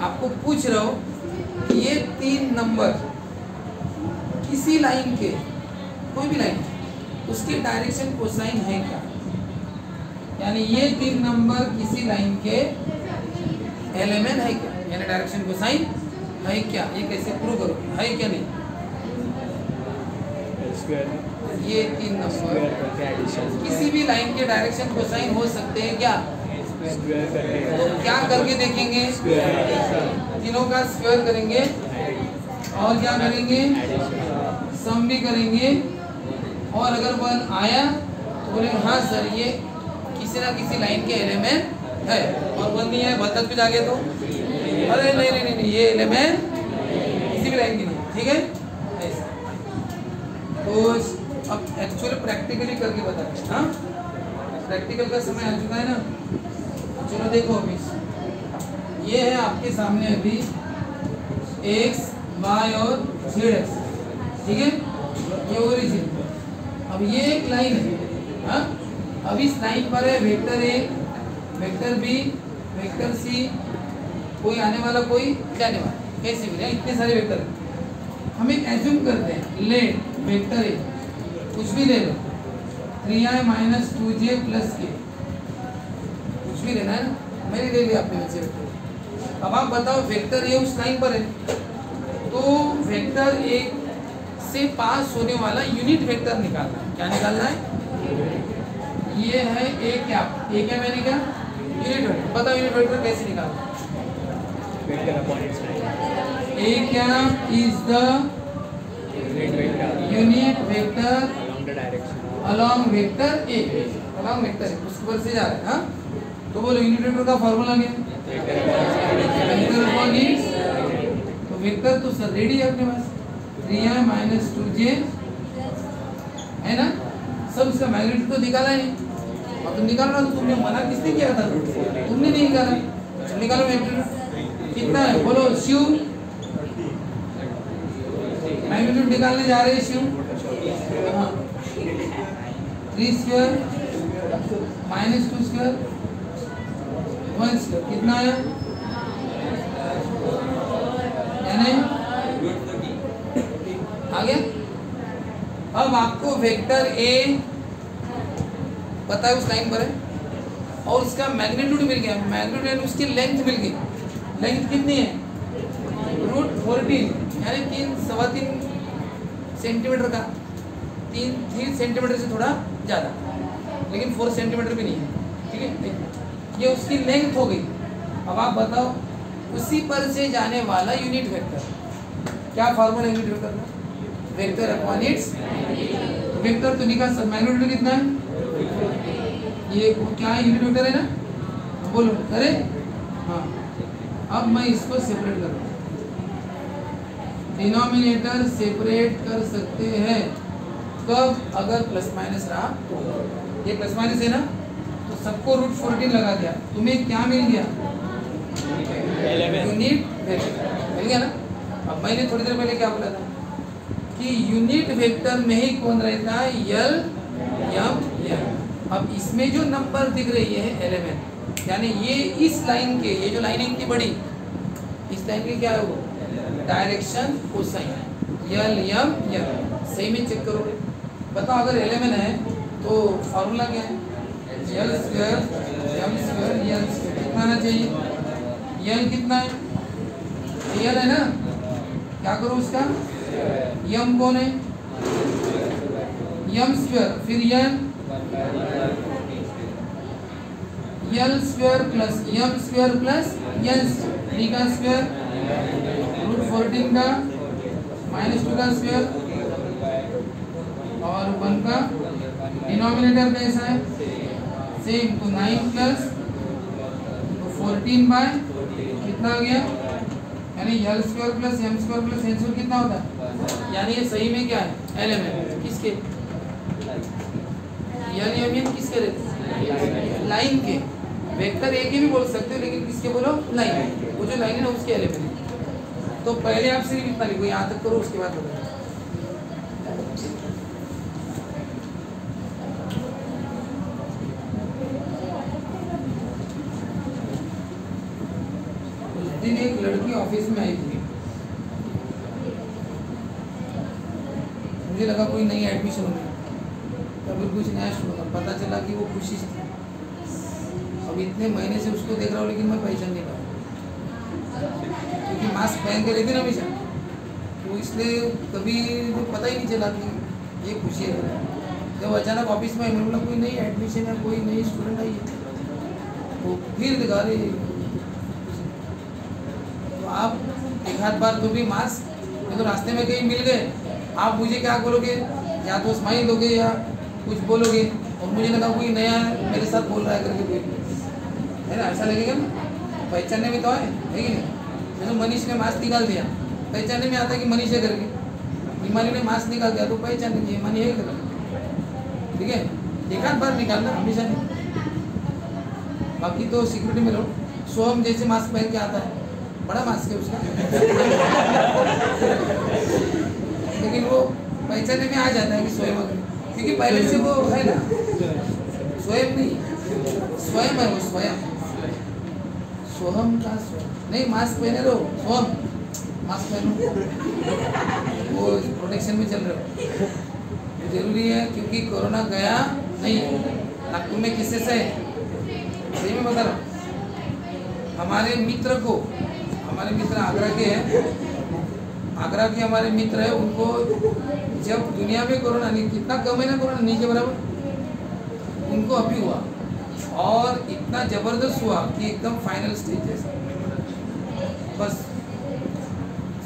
आपको पूछ रहा हूँ ये 3 नंबर किसी लाइन के कोई भी लाइन उसके डायरेक्शन कोसाइन है क्या यानी ये 3 नंबर किसी लाइन के एलिमेंट है क्या यानी डायरेक्शन कोसाइन है क्या ये कैसे प्रूव करो है क्या नहीं ये 3 नंबर किसी भी लाइन के डायरेक्शन कोसाइन हो सकते हैं क्या तो क्या करके देखेंगे तीनों का स्क्वायर करेंगे और क्या करेंगे सम भी करेंगे और अगर 1 आया तो बोलेंगे हाँ सर ये किसी ना किसी लाइन के एलिमेंट है और 1 नहीं है, 10 पे जाके तो अरे नहीं, ये एलिमेंट किसी भी लाइन की नहीं, ठीक है ऐसा। तो अब एक्चुअली प्रैक्टिकली करके बताते हैं। हाँ, प्रैक्टिकल का समय आ चुका है ना। चलो देखो अभी ये है आपके सामने अभी x, y और z एक्स, ठीक है, ये ओरिजिन। अब ये एक लाइन है। हाँ, अब इस लाइन पर है vector a, vector b, vector c, कोई आने वाला कोई जाने वाला, कैसे भी इतने सारे वेक्टर हैं। हम एक एज्यूम करते हैं, लेट वेक्टर a कुछ भी ले लो, 3i minus 2j plus k, कुछ भी लेना है ना, मैंने ले लिया अपने बच्चे वेक्टर। अब आप बताओ वेक्टर ए उस लाइन पर है, तो वेक्टर ए से पास होने वाला यूनिट वेक्टर निकालना है। क्या निकालना है? ये है ए क्या मैंने क्या यूनिट वेक्टर। बताओ यूनिट वेक्टर कैसे निकालना है? ए क्या is the unit vector along vector A, along vector A, उसके ऊपर से जा रहे हैं। हाँ, तो बोलो यूनिट वेक्टर का फॉर्मूला क्या है? वेक्टर अपॉन इट्स, तो वेक्टर तो सर रेडी है अपने पास, 3i माइनस 2j है ना, सब इसका मैग्नीट्यूड तो निकाला है। अब तुम निकालना, तो तुमने मना किसने किया था? तुमने नहीं निकाला। चलो निकालो मैग्नीट्यूड कितना है, बोलो शिव। मैग्नीट्यूड निकालने जा रहे हैं शिव। हाँ, 3 स्क्वायर माइनस 2 स्क्वायर 1 स्क्वायर कितना है? यानी आ गया। अब आपको वेक्टर ए पता है उस लाइन पर है और उसका मैग्नीट्यूड मिल गया, मैग्नीट्यूड उसकी लेंथ मिल गई। लेंथ कितनी है? √14, यानी 3.25 सेंटीमीटर का, 3 सेंटीमीटर से थोड़ा ज़्यादा, लेकिन 4 सेंटीमीटर भी नहीं है, ठीक है। ये उसकी लेंथ हो गई। अब आप बताओ उसी पर से जाने वाला यूनिट वेक्टर, क्या फॉर्मूला यूनिट वेक्टर का? वेक्टर अपॉन इट्स, वेक्टर तो निकाल सब, मैग्नीट्यूड कितना है? ये क्या है? यूनिट वेक्टर है ना, बोलो करे। हाँ, अब मैं इसको सेपरेट करूँ, डिनोमिनेटर सेपरेट कर सकते हैं कब? अगर प्लस माइनस रहा तो। ये प्लस माइनस है ना, तो सबको √14 लगा दिया, तुम्हें क्या मिल गया? यूनिट वेक्टर मिल गया ना। अब मैंने थोड़ी देर पहले क्या बोला था कि यूनिट वेक्टर में ही कौन रहता है? L, M, N। अब इसमें जो नंबर दिख रही है 11, यानी ये इस लाइन के, ये जो लाइन है इनकी बड़ी, इस लाइन के क्या है वो? Direction cosine L, M, N। सही में चेक करो, बताओ अगर 11 है तो फॉर्मूला क्या है? L square M square N square कितना आना चाहिए? L कितना है? L है ना, क्या करो उसका? M कौन है? M स्क्वायर, फिर N, L square plus M square plus N, 3 का स्क्वायर √14 का -2 का स्क्वायर और 1 का। डिनोमिनेटर कैसा है? सेम, तो 9 प्लस 14 बाय कितना हो गया? यानी L square plus M square plus N square कितना होता है? यानी ये सही में क्या है? एलिमेंट किसके? L, M, N किसके रहते? लाइन के। वेक्टर ए के भी बोल सकते हो, लेकिन किसके बोलो? लाइन, वो जो लाइन है ना उसके एलिमेंट। तो पहले आप सिर्फ इतना लिखो, यहाँ तक करो, उसके बाद बताओ। उस दिन एक लड़की ऑफिस में आई थी, मुझे लगा कोई नई एडमिशन होगी, कभी कुछ नया स्टूडेंट, पता चला कि वो खुशी थी। अब इतने महीने से उसको देख रहा हूँ, लेकिन मैं पहचान नहीं पाया, क्योंकि मास्क पहन के रहती ना हमेशा, तो इसलिए कभी तो पता ही नहीं चला कि ये खुशी है। जब अचानक ऑफिस में मैंने बोला कोई नई एडमिशन है, कोई नई स्टूडेंट आई है, तो फिर दिखा रही। तो आप एक आध बार तो भी मास्क, तो रास्ते में कहीं मिल गए, आप मुझे क्या बोलोगे? या तो स्माइल दोगे या कुछ बोलोगे, और मुझे लगा कोई नया मेरे साथ बोल रहा है करके कोई, है ना, ऐसा लगेगा ना, पहचानने में तो है कि नहीं। जैसे मनीष ने मास्क निकाल दिया, पहचानने में आता है कि मनीष है करके। हिमानी ने मास्क निकाल दिया तो पहचान लीजिए हिमानी है करके, ठीक है। एक आध बार निकालना, हमेशा नहीं। बाकी तो सिक्योरिटी में रहो। सोहम जैसे मास्क पहन के आता है, बड़ा मास्क है उसका लेकिन वो पहचानने में आ जाता है कि स्वयं, क्योंकि पहले से वो है ना, स्वयं नहीं, स्वयं है वो, स्वयं। सोहम का नहीं, मास्क पहने रहो, सोहम मास्क पहनो, वो प्रोटेक्शन में चल रहे हो, जरूरी है। क्योंकि कोरोना गया नहीं, नागपुर में किससे से सही में बता रहा हूँ। हमारे मित्र को, हमारे मित्र आगरा के हैं, आगरा के हमारे मित्र है, उनको जब दुनिया में कोरोना नहीं, कितना कम है ना कोरोना, नहीं के बराबर, उनको अभी हुआ और इतना जबरदस्त हुआ कि एकदम फाइनल स्टेज जैसा, बस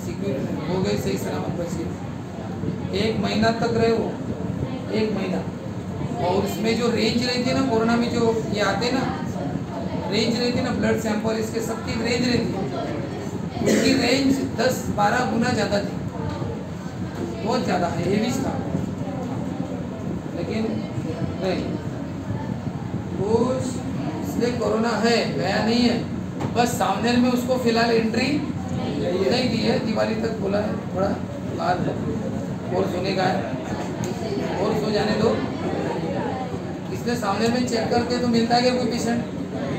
सिक्योरिटी हो गए, सही सलामत बच गए। 1 महीना तक रहे वो, 1 महीना। और उसमें जो रेंज रहती है ना, कोरोना में जो ये आते हैं ना, रेंज रहती है ना, ब्लड सैंपल इसके सबकी रेंज रहती है, उनकी रेंज 10-12 गुना ज़्यादा थी, बहुत ज़्यादा है, हेवी था। लेकिन नहीं, वो इसलिए कोरोना है, गया नहीं है, बस सावनेर में उसको फिलहाल एंट्री नहीं दी है, दिवाली तक बोला है, थोड़ा बाद कोर्स होने का है, कोर्स हो जाने दो। इसलिए सावनेर में चेक करके तो मिलता है कि कोई पेशेंट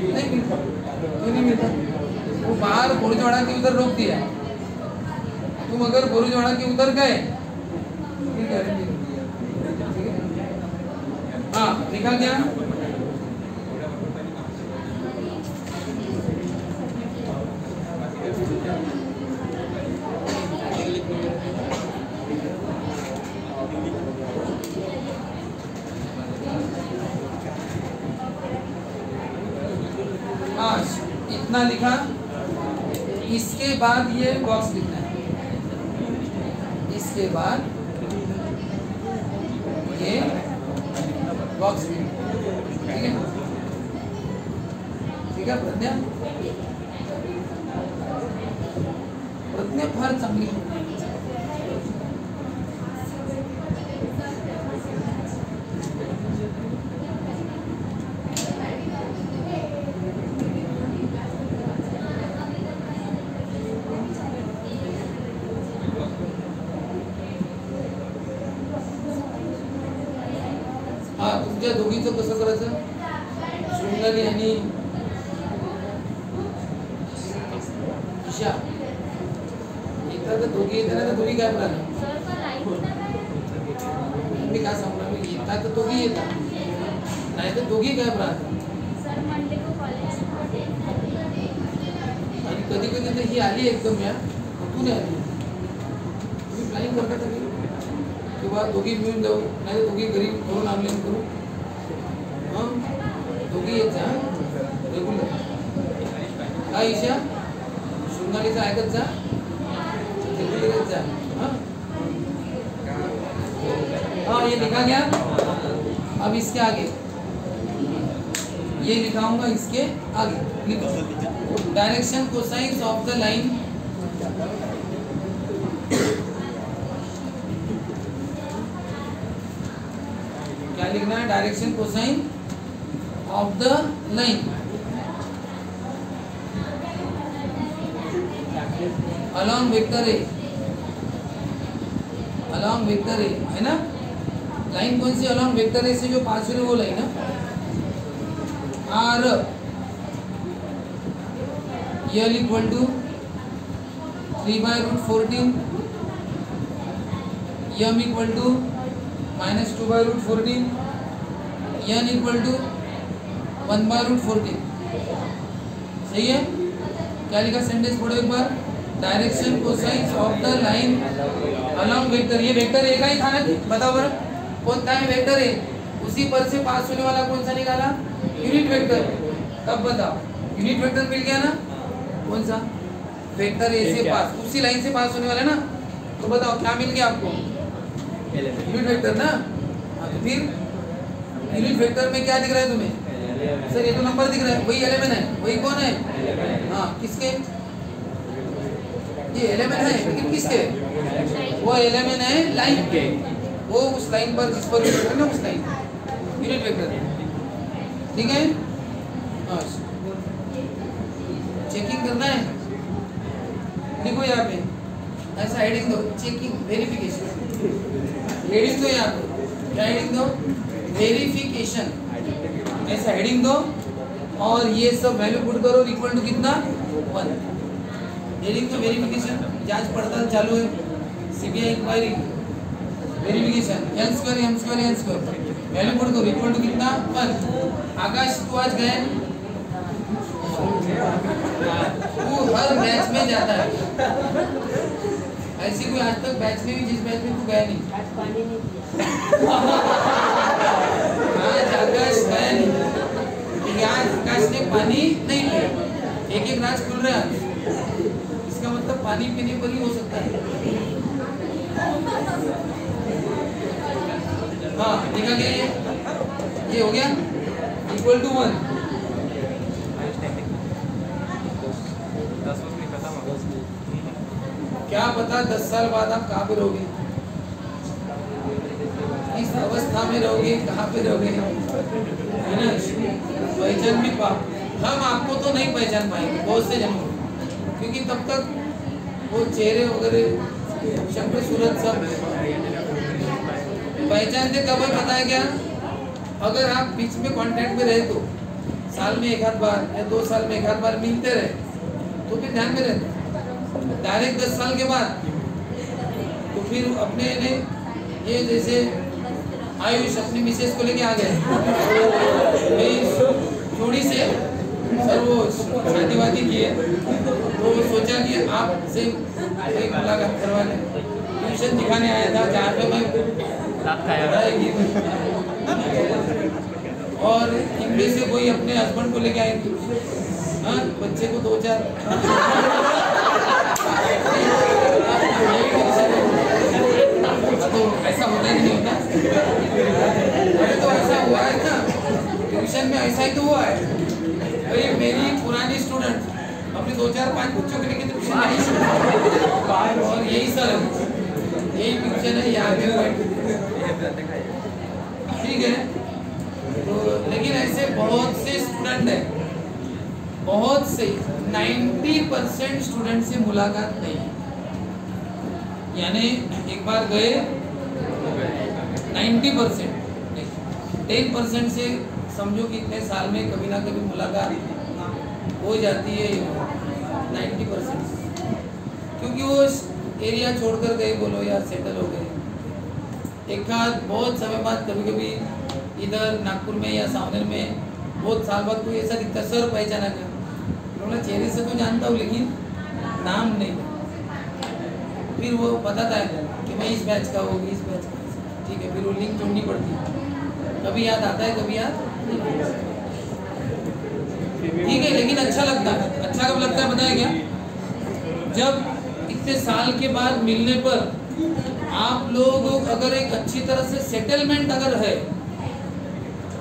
नहीं मिलता, क्यों नहीं मिलता? वो बाहर बोरुजवाड़ा के उधर रोक दिया, तुम अगर बोरुजवाड़ा के उधर गए फिर गारंटी, ठीक है। हाँ, लिखा क्या? इतना लिखा, इसके बाद ये बॉक्स लिखना है, इसके बाद ये बॉक्स लिखना, ठीक है, ठीक है। प्रज्ञा, प्रज्ञा फार चांगली, तुमच्या दोघीचं कसं करायचं? शृंगाली आणि ईशा एकदा तर दोघी येते ना, तर दोघी काय म्हणाल? मी काय सांगणार, मी येतात तर दोघी येतात, नाही तर दोघी काय म्हणाल? आणि कधी कधी तर ही आली एकदम, या कुठून आली, तुम्ही प्लॅनिंग करता का किंवा दोघी मिळून जाऊ, नाही तर दोघी घरी करून ऑनलाईन करू, हां दोघी येत जा रेग्युलर। काय ईशा, शृंगालीचं ऐकत जा, रेग्युलर येत जा। हाँ ये लिखा गया। अब इसके आगे ये लिखाऊंगा, इसके आगे लिखो direction cosines of the line, क्या लिखना है? Direction cosine of the line along vector A, along vector A है ना। लाइन कौन सी? अलॉन्ग वेक्टर ए से जो पास हो रही वो लाइन है r, l equal to 3/√14, m equal to -2/√14, n equal to 1/√14। सही है? क्या लिखा सेंटेंस पढ़ो एक बार। Direction cosines of the line along vector, ये वेक्टर ए का ही था ना, बताओ बरं कौन था है वेक्टर ए, उसी पर से पास होने वाला कौन सा निकाला? Unit vector. तब बताओ यूनिट वेक्टर मिल गया ना, कौन सा? वेक्टर ए से पास, उसी लाइन से पास होने वाला ना, तो बताओ क्या मिल गया आपको? यूनिट वेक्टर ना। तो फिर यूनिट वेक्टर में क्या दिख रहा है तुम्हें? सर ये तो नंबर दिख रहा है, वही 11 है, वही कौन है? हाँ किसके? ये 11 है, लेकिन किसके? वो 11 है लाइन के, वो उस लाइन पर जिस पर है ना, उस लाइन यूनिट वेक्टर, ठीक है। हाँ चेकिंग करना है, लिखो यहाँ पे ऐसा हेडिंग दो, चेकिंग वेरिफिकेशन, हेडिंग दो यहाँ पे, क्या हेडिंग दो? वेरिफिकेशन, ऐसा हेडिंग दो और ये सब वैल्यू पुट करो इक्वल टू कितना? 1। हेडिंग तो वेरिफिकेशन, जांच पड़ताल चालू है, CBI inquiry, verification, L square value put करो इक्वल टू कितना? 1। आकाश तू आज गया नहीं? तू हर बैच में जाता है, ऐसी कोई आज तक बैच नहीं हुई जिस बैच में तू गया नहीं। आज आकाश गया नहीं, आज आकाश ने पानी नहीं पिया, एक राज खुल रहा है, इसका मतलब पानी पीने पर ही हो सकता है। हाँ देखा गया, ये हो गया इक्वल टू 1। क्या पता 10 साल बाद आप कहाँ पे रहोगे, इस अवस्था में रहोगे, कहाँ पे रहोगे, है ना? पहचान भी पाओ, हम आपको तो नहीं पहचान पाएंगे बहुत से जनों, क्योंकि तब तक वो चेहरे वगैरह शक्ल सूरत सब पहचानते कब है पता है क्या? अगर आप बीच में कांटेक्ट में रहे तो साल में एक आध बार या 2 साल में एक आध बार मिलते रहे तो फिर ध्यान में रहते। डायरेक्ट 10 साल के बाद तो फिर अपने ने ये जैसे आयुष अपनी मिसेस को लेके आ गए थोड़ी से सर वो शादी वादी की है तो सोचा कि आपसे एक मुलाकात करवा लें। ट्यूशन दिखाने आया था जहाँ पे मैं और इंग्लिश से कोई अपने हस्बैंड को लेके आएंगे, हाँ बच्चे को 2-4 तो ऐसा होता ही नहीं होता। अरे तो ऐसा हुआ है ना, ट्यूशन में ऐसा ही तो हुआ है। अरे मेरी पुरानी स्टूडेंट अपने 2-4-5 बच्चों के लेके ट्यूशन आई और यही सर यही ट्यूशन है यहाँ पे, ठीक है। तो लेकिन ऐसे बहुत से स्टूडेंट हैं, बहुत से 90% स्टूडेंट से मुलाकात नहीं, यानी एक बार गए 90%, 10% से समझो कि इतने साल में कभी ना कभी मुलाकात हो जाती है 90%, क्योंकि वो एरिया छोड़कर गए बोलो या सेटल हो गए। एक आध बहुत समय बाद कभी कभी इधर नागपुर में या सावनेर में बहुत साल बाद कोई ऐसा दिखता, सर पहचाना क्या? बोला चेहरे से तो जानता हूँ लेकिन नाम नहीं, फिर वो बताता है कि मैं इस बैच का होगी, इस बैच का, ठीक है। फिर वो लिंक जोड़नी पड़ती है, कभी याद आता है कभी याद नहीं, ठीक है। लेकिन अच्छा लगता है, अच्छा कब लगता है बताया क्या? जब इतने साल के बाद मिलने पर आप लोग अगर एक अच्छी तरह से सेटलमेंट अगर है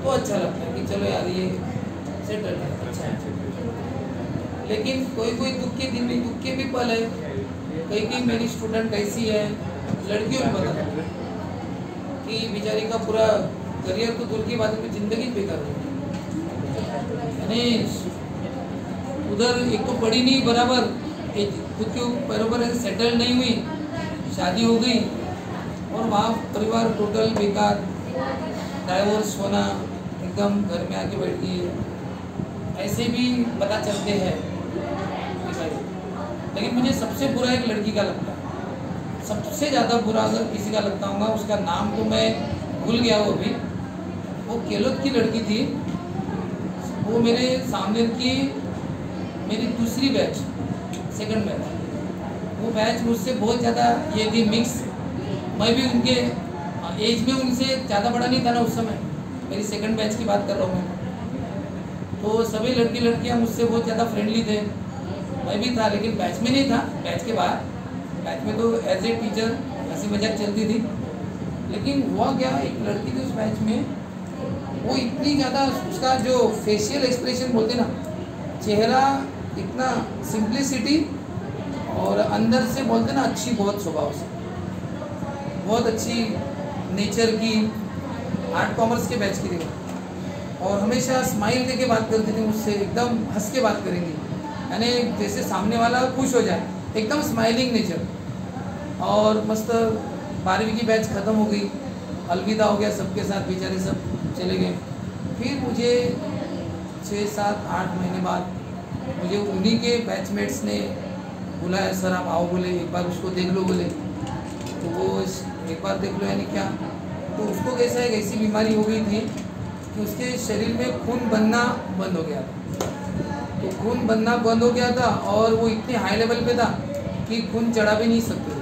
तो अच्छा लगता है कि चलो यार ये सेटल है, अच्छा है। लेकिन कोई कोई दुख के दिन में दुख के भी पल है, कई मेरी स्टूडेंट ऐसी है, लड़कियों में बता कि बेचारी का पूरा करियर तो दूर की बात है, जिंदगी बेकार हो गई, उधर एक तो पढ़ी नहीं बराबर, खुद के पैरों पर सेटल नहीं हुई, शादी हो गई और वहाँ परिवार टोटल बेकार, डाइवोर्स होना, एकदम घर में आके बैठ गई है, ऐसे भी पता चलते हैं। लेकिन मुझे सबसे बुरा एक लड़की का लगता है, सबसे ज़्यादा बुरा अगर किसी का लगता होगा, उसका नाम तो मैं भूल गया वो भी, वो केलोद की लड़की थी, वो मेरे सामने की मेरी दूसरी बैच, सेकंड बैच, वो बैच मुझसे बहुत ज़्यादा ये थी मिक्स, मैं भी उनके एज में उनसे ज़्यादा बड़ा नहीं था ना उस समय, मेरी सेकंड बैच की बात कर रहा हूँ मैं। तो सभी लड़कियाँ मुझसे बहुत ज़्यादा फ्रेंडली थे, मैं भी था, लेकिन बैच में नहीं था, बैच के बाद, बैच में तो एज ए टीचर हंसी मजाक चलती थी। लेकिन हुआ क्या, एक लड़की थी उस बैच में, वो इतनी ज़्यादा उसका जो फेशियल एक्सप्रेशन बोलते ना, चेहरा इतना सिंप्लिसिटी और अंदर से बोलते ना अच्छी बहुत स्वभाव से, बहुत अच्छी नेचर की, आर्ट कॉमर्स के बैच की थी और हमेशा स्माइल दे के बात करती थी मुझसे, एकदम हंस के बात करेंगी, यानी जैसे सामने वाला खुश हो जाए, एकदम स्माइलिंग नेचर। और मस्त 12वीं की बैच ख़त्म हो गई, अलविदा हो गया सबके साथ, बेचारे सब चले गए। फिर मुझे 6, 7, 8 महीने बाद मुझे उन्हीं के बैचमेट्स ने बुलाया, सर आप आओ, बोले एक बार उसको देख लो, बोले तो वो एक बार देख लो यानी क्या, तो उसको कैसा है, ऐसी बीमारी हो गई थी कि उसके शरीर में खून बनना बंद हो गया था। तो खून बनना बंद हो गया था और वो इतने हाई लेवल पे था कि खून चढ़ा भी नहीं सकते थे।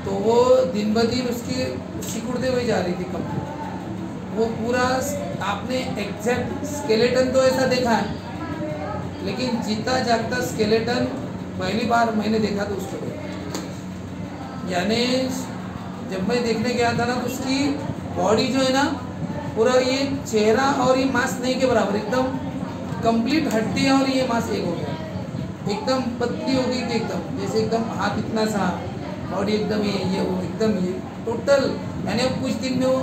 तो वो दिन ब दिन उसकी सिकुड़ते हुए जा रही थी कंप्लीट। वो पूरा आपने एग्जैक्ट स्केलेटन तो ऐसा देखा है, लेकिन जीता जागता स्केलेटन पहली बार मैंने देखा तो उसको देखा, यानी जब मैं देखने गया था ना तो उसकी बॉडी जो है ना पूरा ये चेहरा और ये मांस नहीं के बराबर, एकदम कंप्लीट हड्डी और ये मांस एक हो गया, एकदम पतली हो गई थी, एकदम जैसे एकदम हाथ इतना सा, बॉडी एकदम ये वो एकदम ये टोटल, यानी कुछ दिन में वो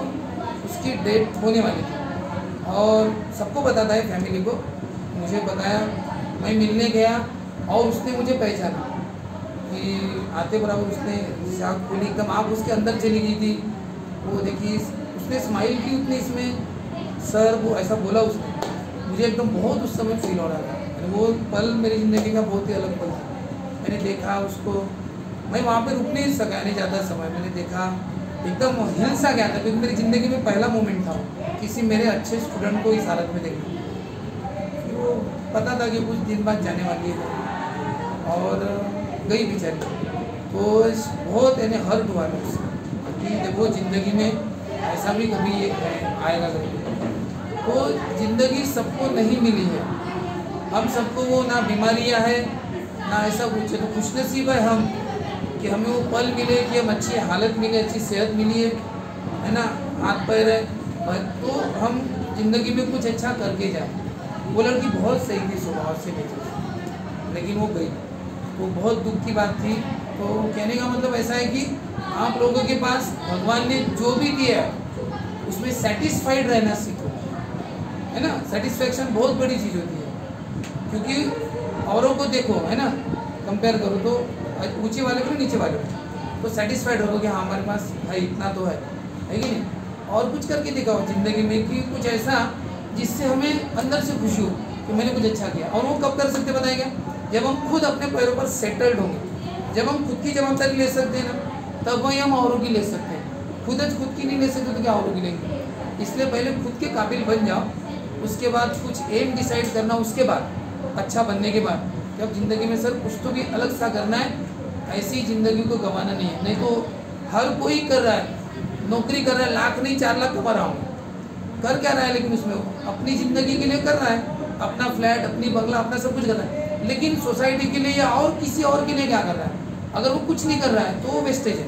उसकी डेथ होने वाली थी। और सबको बताता है फैमिली को, मुझे बताया, मैं मिलने गया और उसने मुझे पहचाना कि आते बराबर उसने शाख खोली, एकदम आँख उसके अंदर चली गई थी। वो देखिए उसने स्माइल की उतनी इसमें, सर वो ऐसा बोला उसने, मुझे एकदम बहुत उस समय फील हो रहा था। वो पल मेरी ज़िंदगी का बहुत ही अलग पल था। मैंने देखा उसको, मैं वहाँ पे रुक नहीं सका, नहीं ज़्यादा समय, मैंने देखा एकदम हिल सा गया था, क्योंकि मेरी ज़िंदगी में पहला मोमेंट था किसी मेरे अच्छे स्टूडेंट को इस हालत में देखना। फिर वो पता था कि कुछ दिन बाद जाने वाली है और गई बेचारी। तो बहुत यानी हर्ट हुआ था उससे कि देखो ज़िंदगी में ऐसा भी कभी एक आएगा करके। तो ज़िंदगी सबको नहीं मिली है, हम सबको वो ना बीमारियां है ना ऐसा कुछ है। तो खुशनसीब है हम कि हमें वो पल मिले कि हम अच्छी हालत मिले, अच्छी सेहत मिली है ना, हाथ पैर है, तो हम ज़िंदगी में कुछ अच्छा करके जाए। वो लड़की बहुत सही थी स्वभाव से, नेचर, लेकिन वो गई, वो बहुत दुख की बात थी। तो कहने का मतलब ऐसा है कि आप लोगों के पास भगवान ने जो भी दिया है उसमें सेटिस्फाइड रहना सीखो, है ना। सेटिस्फेक्शन बहुत बड़ी चीज़ होती है, क्योंकि औरों को देखो, है ना, कंपेयर करो तो ऊंचे वाले को नीचे वाले को, तो सेटिस्फाइड हो कि हाँ हमारे पास है, इतना तो है कि नहीं। और कुछ करके दिखाओ ज़िंदगी में कि कुछ ऐसा जिससे हमें अंदर से खुशी हो कि मैंने कुछ अच्छा किया। और वो कब कर सकते बताएगा, जब हम खुद अपने पैरों पर सेटल्ड होंगे, जब हम खुद की जवाबदारी ले सकते हैं ना, तब वही हम औरों की ले सकते हैं। खुद की नहीं ले सकते तो क्या औरों की लेंगे। इसलिए पहले खुद के काबिल बन जाओ, उसके बाद कुछ एम डिसाइड करना, उसके बाद अच्छा बनने के बाद कि अब ज़िंदगी में सर कुछ तो भी अलग सा करना है, ऐसी ज़िंदगी को गंवाना नहीं है। नहीं तो हर कोई कर रहा है, नौकरी कर रहा है, लाख नहीं 4 लाख कमा रहा हूँ, कर क्या रहा है, लेकिन उसमें अपनी ज़िंदगी के लिए कर रहा है, अपना फ्लैट, अपनी बंगला, अपना सब कुछ कर रहा है, लेकिन सोसाइटी के लिए या और किसी और के लिए क्या कर रहा है। अगर वो कुछ नहीं कर रहा है तो वो वेस्टेज है।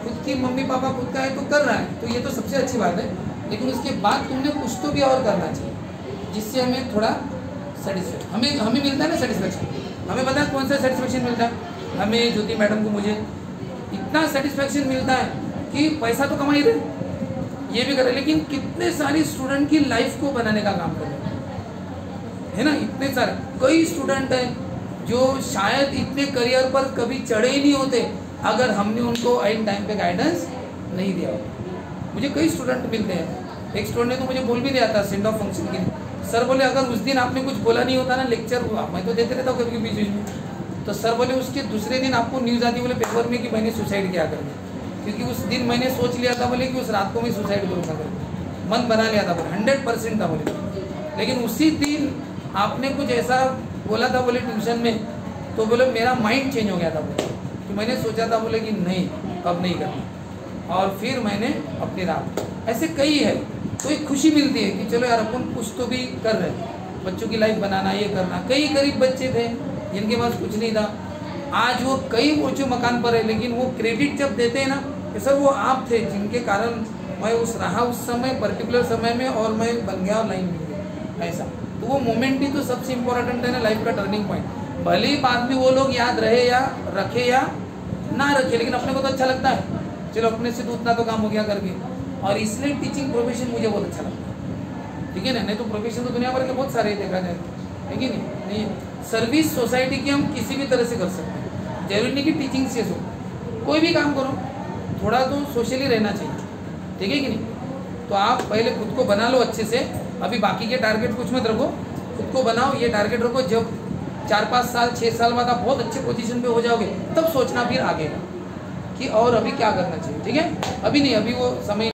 खुद की मम्मी पापा खुद का है तो कर रहा है, तो ये तो सबसे अच्छी बात है, लेकिन उसके बाद तुमने कुछ तो भी और करना चाहिए जिससे हमें थोड़ा सेटिस्फेक्शन हमें मिलता है ना। सेटिस्फेक्शन हमें पता है कौन सा सेटिस्फेक्शन मिलता है हमें, ज्योति मैडम को, मुझे इतना सेटिस्फेक्शन मिलता है कि पैसा तो कमा ही रहे, ये भी कर रहे, लेकिन कितने सारे स्टूडेंट की लाइफ को बनाने का काम कर रहे हैं, है ना। इतने सारे कई स्टूडेंट हैं जो शायद इतने करियर पर कभी चढ़े ही नहीं होते अगर हमने उनको एंड टाइम पे गाइडेंस नहीं दिया होता। मुझे कई स्टूडेंट मिलते हैं, एक स्टूडेंट ने तो मुझे बोल भी दिया था सेंड ऑफ फंक्शन के लिए, सर बोले अगर उस दिन आपने कुछ बोला नहीं होता ना लेक्चर, मैं तो देते रहता हूँ कभी बीच बीच में, तो सर बोले उसके दूसरे दिन आपको न्यूज़ आती बोले पेपर में कि मैंने सुसाइड किया करके, क्योंकि उस दिन मैंने सोच लिया था बोले कि उस रात को मैं सुसाइड करूँगा करके, मन बना लिया था बोले, 100% था बोले। लेकिन उसी दिन आपने कुछ ऐसा बोला था बोले ट्यूशन में, तो बोले मेरा माइंड चेंज हो गया था बोले, तो मैंने सोचा था बोले कि नहीं अब नहीं करना, और फिर मैंने अपनी राह। ऐसे कई है, तो एक खुशी मिलती है कि चलो यार अपन कुछ तो भी कर रहे हैं, बच्चों की लाइफ बनाना, ये करना। कई गरीब बच्चे थे जिनके पास कुछ नहीं था, आज वो कई ऊंचे मकान पर है, लेकिन वो क्रेडिट जब देते हैं ना कि सर वो आप थे जिनके कारण मैं उस समय पर्टिकुलर समय में और मैं बन गया और लाइन मिल गया ऐसा। तो वो मोमेंट ही तो सबसे इम्पोर्टेंट है ना, लाइफ का टर्निंग पॉइंट। भले ही बाद में वो लोग याद रहे या रखे या ना रखे, लेकिन अपने को तो अच्छा लगता है, चलो अपने से तो उतना तो काम हो गया करके। और इसलिए टीचिंग प्रोफेशन मुझे बहुत अच्छा लगता है, ठीक है ना। नहीं तो प्रोफेशन तो दुनिया भर के बहुत सारे देखा जाए, है कि नहीं। सर्विस सोसाइटी की हम किसी भी तरह से कर सकते हैं, जरूरी नहीं कि टीचिंग से हो, कोई भी काम करो थोड़ा तो सोशली रहना चाहिए, ठीक है कि नहीं। तो आप पहले खुद को बना लो अच्छे से, अभी बाकी के टारगेट कुछ मत रखो, खुद को बनाओ, ये टारगेट रखो। जब 4-5 साल 6 साल बाद आप बहुत अच्छे पोजीशन पे हो जाओगे तब सोचना फिर आगे का कि और अभी क्या करना चाहिए, ठीक है। अभी नहीं, अभी वो समय